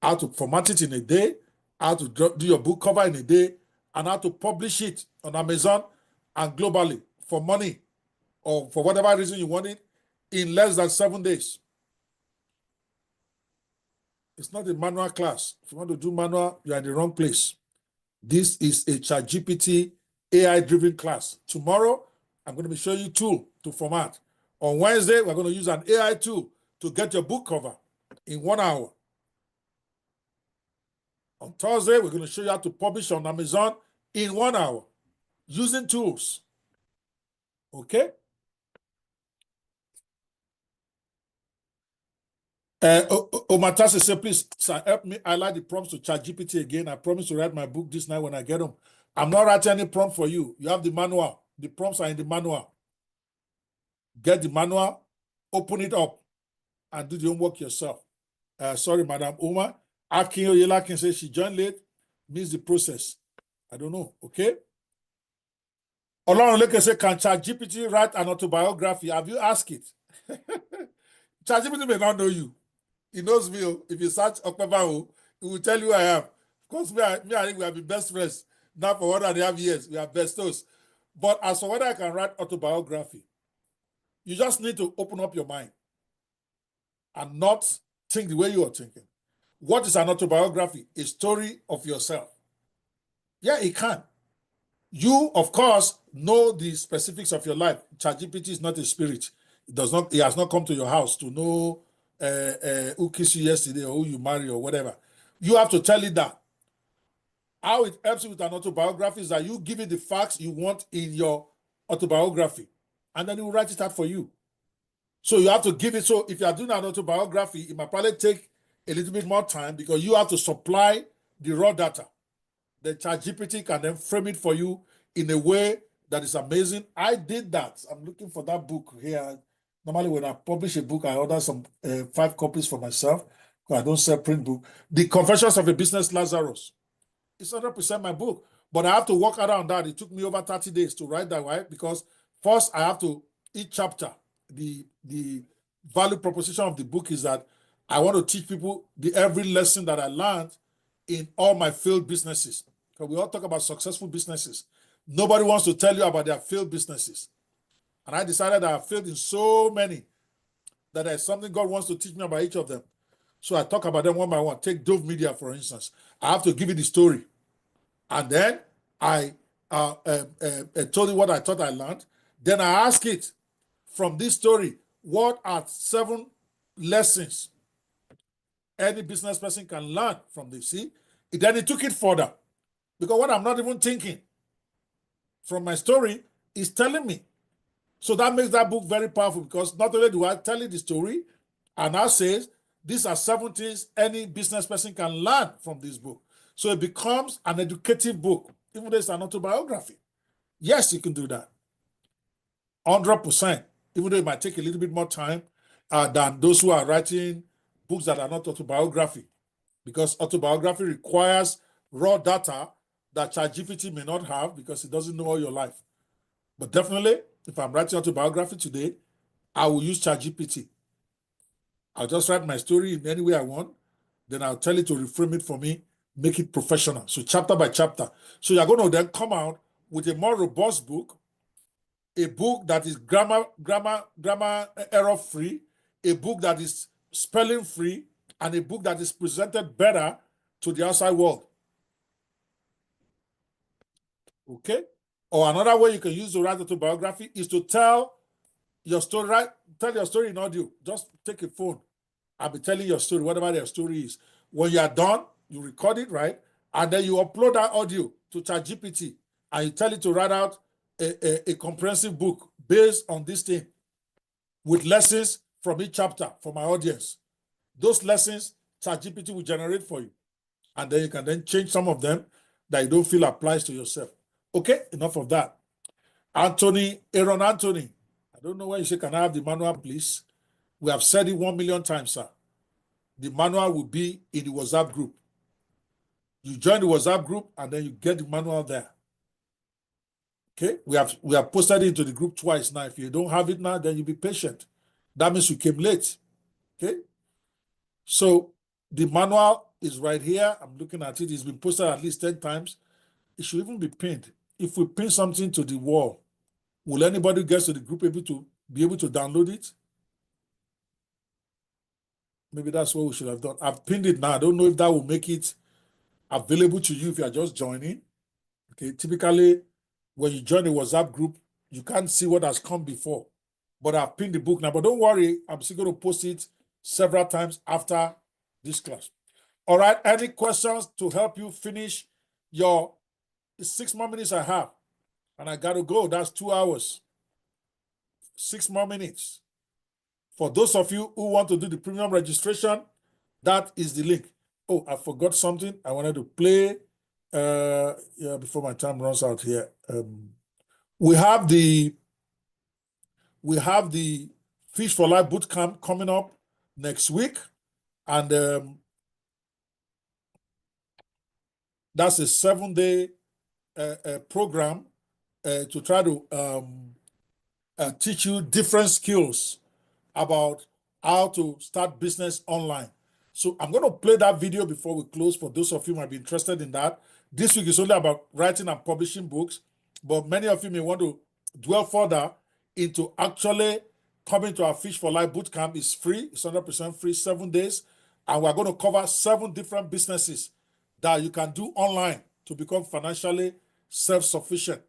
how to format it in a day, how to do your book cover in a day, and how to publish it on Amazon and globally for money or for whatever reason you want it in less than 7 days. It's not a manual class. If you want to do manual, you're in the wrong place. This is a ChatGPT AI-driven class. Tomorrow, I'm going to be showing you a tool to format. On Wednesday, we're going to use an AI tool to get your book cover in 1 hour. On Thursday, we're going to show you how to publish on Amazon in 1 hour using tools. Okay? Omatase said, please, sir, help me highlight the prompts to ChatGPT again. I promise to write my book this night when I get home. I'm not writing any prompt for you. You have the manual. The prompts are in the manual. Get the manual, open it up, and do the homework yourself. Sorry, Madam Uma. Akin Oyelakin says she joined late, means the process. I don't know, okay? Olorunleke says, can ChatGPT write an autobiography? Have you asked it? ChatGPT may not know you. He knows me. If you search Ope Banwo, he will tell you who I am. Of course, me and him, we have been best friends now for 1.5 years. We are bestos. But as for whether I can write autobiography, you just need to open up your mind and not think the way you are thinking. What is an autobiography? A story of yourself. Yeah, it can. You, of course, know the specifics of your life. ChatGPT is not a spirit. It has not come to your house to know who kissed you yesterday or who you married or whatever. You have to tell it that. How it helps you with an autobiography is that you give it the facts you want in your autobiography, and then it will write it out for you. So you have to give it. So if you are doing an autobiography, it might probably take a little bit more time because you have to supply the raw data. The ChatGPT can then frame it for you in a way that is amazing. I did that. I'm looking for that book here. Normally, when I publish a book, I order some 5 copies for myself because I don't sell print book. The Confessions of a Business Lazarus. It's 100% my book, but I have to work around that. It took me over 30 days to write that, right? Because first I have to, each chapter, the value proposition of the book is that I want to teach people every lesson that I learned in all my failed businesses. Because we all talk about successful businesses. Nobody wants to tell you about their failed businesses. And I decided that I failed in so many that there's something God wants to teach me about each of them. So I talk about them one by one. Take Dove Media, for instance. I have to give you the story. And then I told you what I thought I learned. Then I ask it from this story, what are 7 lessons any business person can learn from this? See? Then it took it further. Because what I'm not even thinking from my story is telling me. So that makes that book very powerful because not only do I tell you the story, and now says These are 7 things any business person can learn from this book. So it becomes an educative book, even though it's an autobiography. Yes, you can do that. 100%, even though it might take a little bit more time than those who are writing books that are not autobiography, because autobiography requires raw data that ChatGPT may not have because it doesn't know all your life. But definitely, if I'm writing autobiography today, I will use ChatGPT. I'll just write my story in any way I want. Then I'll tell it to reframe it for me, make it professional. So chapter by chapter. So you're going to then come out with a more robust book, a book that is grammar error free, a book that is spelling free, and a book that is presented better to the outside world. Okay? Or another way you can use to write autobiography is to tell your story, right? Tell your story in audio. Just take a phone. I'll be telling your story, whatever your story is. When you are done, you record it, right? And then you upload that audio to ChatGPT and you tell it to write out a comprehensive book based on this thing with lessons from each chapter for my audience. Those lessons, ChatGPT will generate for you. And then you can then change some of them that you don't feel applies to yourself. Okay, enough of that. Aaron Anthony, I don't know why you say, can I have the manual, please? We have said it 1 million times, sir. The manual will be in the WhatsApp group. You join the WhatsApp group and then you get the manual there. Okay, we have posted it into the group twice now. If you don't have it now, then you be patient. That means you came late. Okay, so the manual is right here. I'm looking at it. It's been posted at least 10 times. It should even be pinned. If we pin something to the wall, will anybody who gets to the group be able to download it? Maybe that's what we should have done. I've pinned it now. I don't know if that will make it available to you if you are just joining. Okay, typically, when you join the WhatsApp group, you can't see what has come before. But I've pinned the book now. But don't worry, I'm still going to post it several times after this class. All right, any questions to help you finish your 6 more minutes I have? And I got to go. That's 2 hours. 6 more minutes. For those of you who want to do the premium registration, that is the link. Oh, I forgot something. I wanted to play before my time runs out here. We have the Fish for Life bootcamp coming up next week, and that's a 7-day program to try to teach you different skills about how to start business online. So I'm going to play that video before we close for those of you who might be interested in that. This week is only about writing and publishing books, but many of you may want to dwell further into actually coming to our Fish for Life bootcamp. It's free. It's 100% free, 7 days. And we're going to cover 7 different businesses that you can do online to become financially self-sufficient.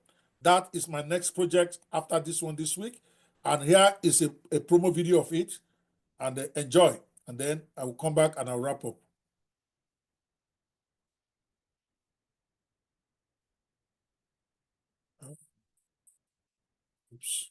That is my next project after this one this week. And here is a promo video of it. And enjoy. And then I will come back and I'll wrap up. Oops.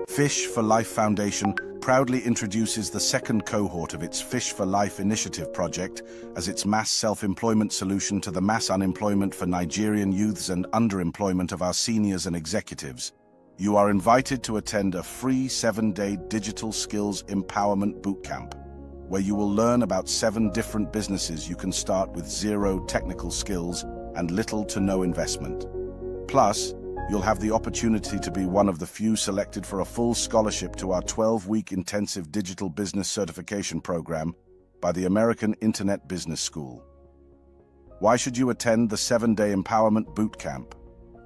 Fish for Life Foundation proudly introduces the second cohort of its Fish for Life initiative project as its mass self-employment solution to the mass unemployment for Nigerian youths and underemployment of our seniors and executives. You are invited to attend a free 7-day digital skills empowerment bootcamp, where you will learn about 7 different businesses you can start with 0 technical skills and little to no investment. Plus, you'll have the opportunity to be one of the few selected for a full scholarship to our 12-week intensive digital business certification program by the American Internet Business School. Why should you attend the 7-day empowerment bootcamp?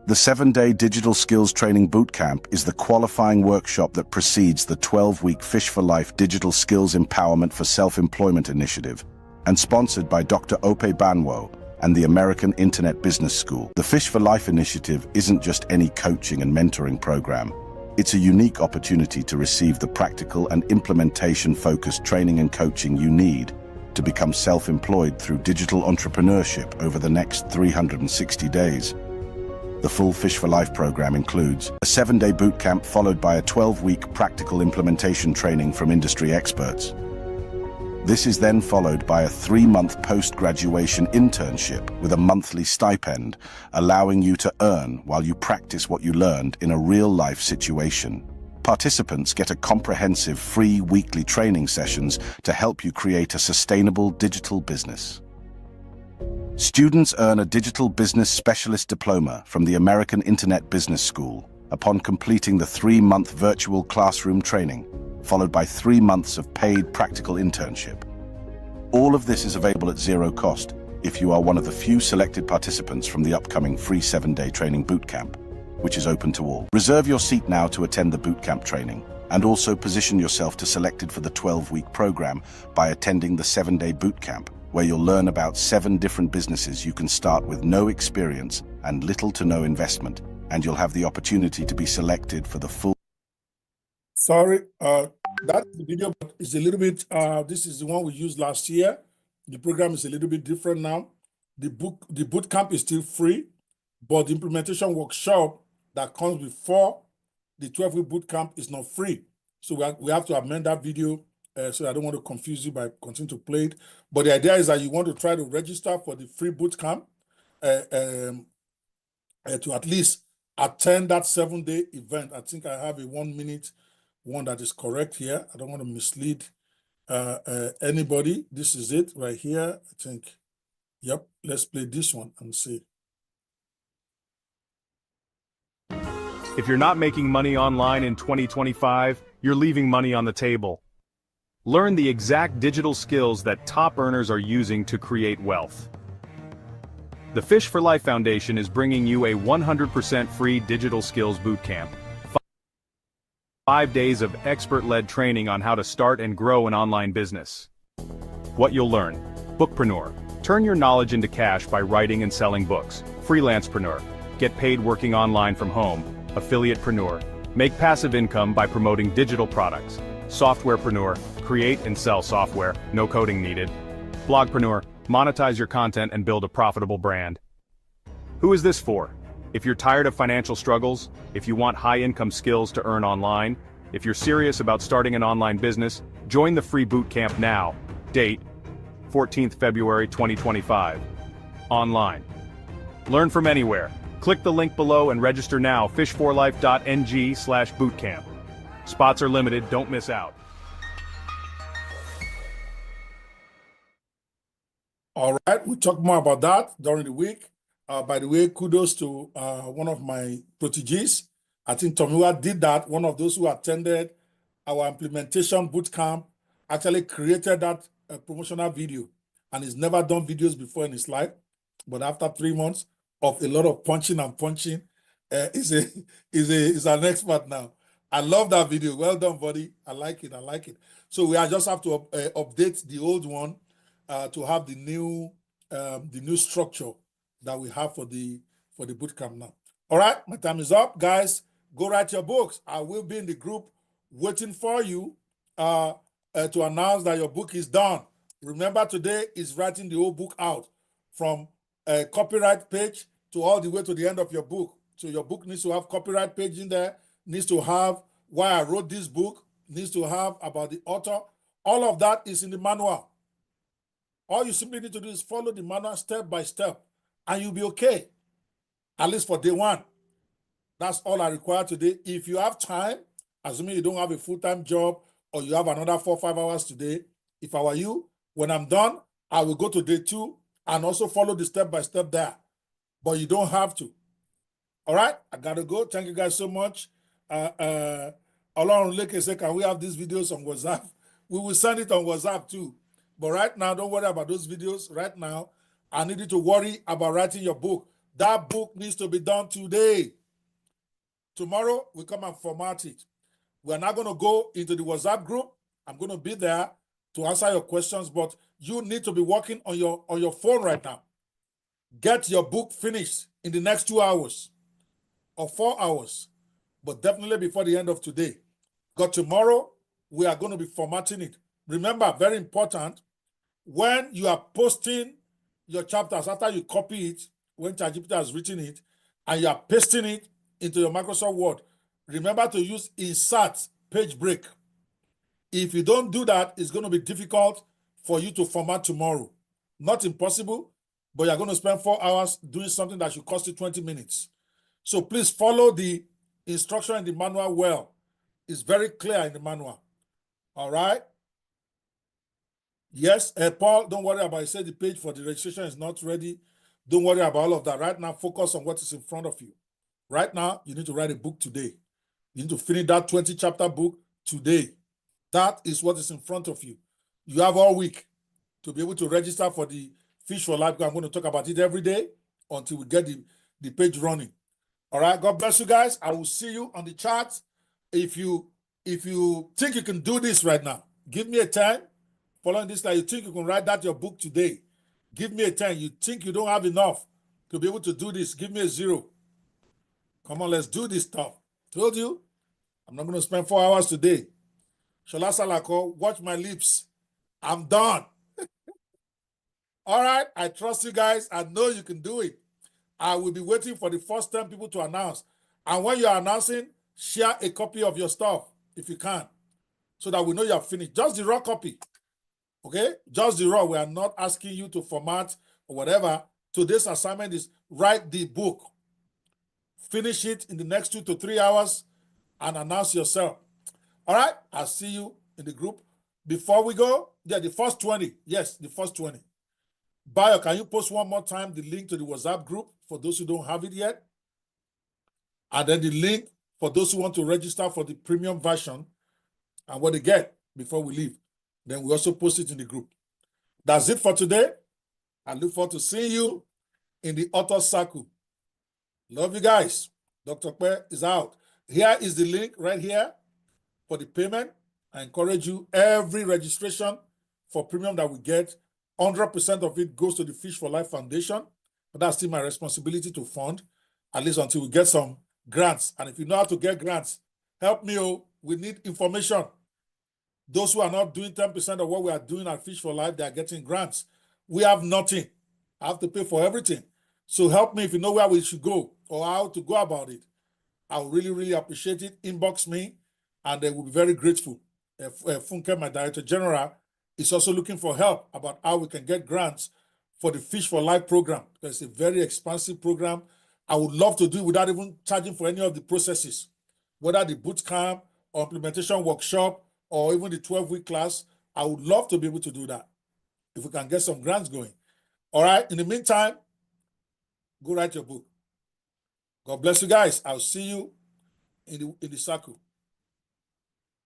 The 7-day digital skills training bootcamp is the qualifying workshop that precedes the 12-week Fish for Life digital skills empowerment for self-employment initiative, and sponsored by Dr. Ope Banwo and the American Internet Business School. The Fish for Life initiative isn't just any coaching and mentoring program. It's a unique opportunity to receive the practical and implementation-focused training and coaching you need to become self-employed through digital entrepreneurship over the next 360 days. The full Fish for Life program includes a 7-day bootcamp followed by a 12-week practical implementation training from industry experts. This is then followed by a 3-month post-graduation internship with a monthly stipend, allowing you to earn while you practice what you learned in a real-life situation. Participants get a comprehensive free weekly training sessions to help you create a sustainable digital business. Students earn a Digital Business Specialist Diploma from the American Internet Business School upon completing the 3-month virtual classroom training, followed by 3 months of paid practical internship. All of this is available at zero cost if you are one of the few selected participants from the upcoming free 7-day training bootcamp, which is open to all. Reserve your seat now to attend the bootcamp training, and also position yourself to selected for the 12-week program by attending the 7-day bootcamp, where you'll learn about 7 different businesses you can start with no experience and little to no investment, and you'll have the opportunity to be selected for the full. Sorry, that video is a little bit, this is the one we used last year. The program is a little bit different now. The boot camp is still free, but the implementation workshop that comes before the 12-week boot camp is not free. So we have to amend that video, so I don't want to confuse you by continuing to play it. But the idea is that you want to try to register for the free boot camp to at least attend that 7-day event. I think I have a 1-minute one that is correct here. I don't want to mislead anybody. This is it right here. I think, yep, let's play this one and see. If you're not making money online in 2025, you're leaving money on the table. Learn the exact digital skills that top earners are using to create wealth. The Fish for Life Foundation is bringing you a 100% free digital skills bootcamp. 5 days of expert-led training on how to start and grow an online business. What you'll learn: Bookpreneur. Turn your knowledge into cash by writing and selling books. Freelancepreneur. Get paid working online from home. Affiliatepreneur. Make passive income by promoting digital products. Softwarepreneur. Create and sell software, no coding needed. Blogpreneur. Monetize your content and build a profitable brand. Who is this for? If you're tired of financial struggles, if you want high-income skills to earn online, if you're serious about starting an online business, join the free bootcamp now. Date: 14th February 2025. Online. Learn from anywhere. Click the link below and register now. fishforlife.ng/bootcamp. Spots are limited, don't miss out. All right, we'll talk more about that during the week. By the way, kudos to one of my proteges. I think Tomiwa did that. One of those who attended our implementation bootcamp actually created that promotional video, and he's never done videos before in his life. But after 3 months of a lot of punching and punching, he's an expert now. I love that video. Well done, buddy. I like it. I like it. So we just have to update the old one to have the new structure that we have for the bootcamp now. All right, my time is up, guys. Go write your books. I will be in the group waiting for you to announce that your book is done. Remember, today is writing the whole book out from a copyright page to all the way to the end of your book. So your book needs to have copyright page in there, needs to have why I wrote this book, needs to have about the author. All of that is in the manual. All you simply need to do is follow the manual step by step, and you'll be okay, at least for day one. That's all I require today. If you have time, assuming you don't have a full-time job or you have another 4 or 5 hours today, if I were you, when I'm done, I will go to day 2 and also follow the step-by-step there. But you don't have to. All right, I gotta go. Thank you guys so much. Along Leke said, can we have these videos on WhatsApp? We will send it on WhatsApp too. But right now, don't worry about those videos. Right now, I need you to worry about writing your book. That book needs to be done today. Tomorrow, we come and format it. We're not going to go into the WhatsApp group. I'm going to be there to answer your questions, but you need to be working on your phone right now. Get your book finished in the next 2 hours or 4 hours, but definitely before the end of today. Because tomorrow, we are going to be formatting it. Remember, very important, when you are posting your chapters, after you copy it, when ChatGPT has written it, and you are pasting it into your Microsoft Word, remember to use insert page break. If you don't do that, it's going to be difficult for you to format tomorrow. Not impossible, but you're going to spend 4 hours doing something that should cost you 20 minutes. So please follow the instruction in the manual well. It's very clear in the manual. All right? Yes, Paul, don't worry about it. Say the page for the registration is not ready. Don't worry about all of that. Right now, focus on what is in front of you. Right now, you need to write a book today. You need to finish that 20-chapter book today. That is what is in front of you. You have all week to be able to register for the Fish for Life. I'm going to talk about it every day until we get the page running. All right, God bless you guys. I will see you on the chat. If you think you can do this right now, give me a 10. Following this, like you think you can write that your book today, give me a 10. You think you don't have enough to be able to do this, give me a 0. Come on, let's do this stuff. Told you, I'm not going to spend 4 hours today. Shola Salako, watch my lips. I'm done. All right, I trust you guys. I know you can do it. I will be waiting for the first 10 people to announce. And when you're announcing, share a copy of your stuff if you can, so that we know you have finished. Just the raw copy. Okay? Just the raw. We are not asking you to format or whatever. Today's assignment is write the book. Finish it in the next 2 to 3 hours and announce yourself. All right? I'll see you in the group. Before we go, yeah, the first 20. Yes, the first 20. Bayo, can you post one more time the link to the WhatsApp group for those who don't have it yet? And then the link for those who want to register for the premium version and what they get before we leave. Then we also post it in the group. That's it for today. I look forward to seeing you in the author circle. Love you guys. Dr. Pe is out. Here is the link right here for the payment. I encourage you, every registration for premium that we get, 100% of it goes to the Fish for Life Foundation. But that's still my responsibility to fund, at least until we get some grants. And if you know how to get grants, help me. Oh, we need information. Those who are not doing 10% of what we are doing at Fish for Life, they are getting grants. We have nothing. I have to pay for everything. So help me if you know where we should go or how to go about it. I would really, really appreciate it. Inbox me, and they will be very grateful. Funke, my Director General, is also looking for help about how we can get grants for the Fish for Life program, because it's a very expansive program. I would love to do it without even charging for any of the processes, whether the boot camp or implementation workshop or even the 12-week class. I would love to be able to do that if we can get some grants going. All right. In the meantime, go write your book. God bless you guys. I'll see you in the circle.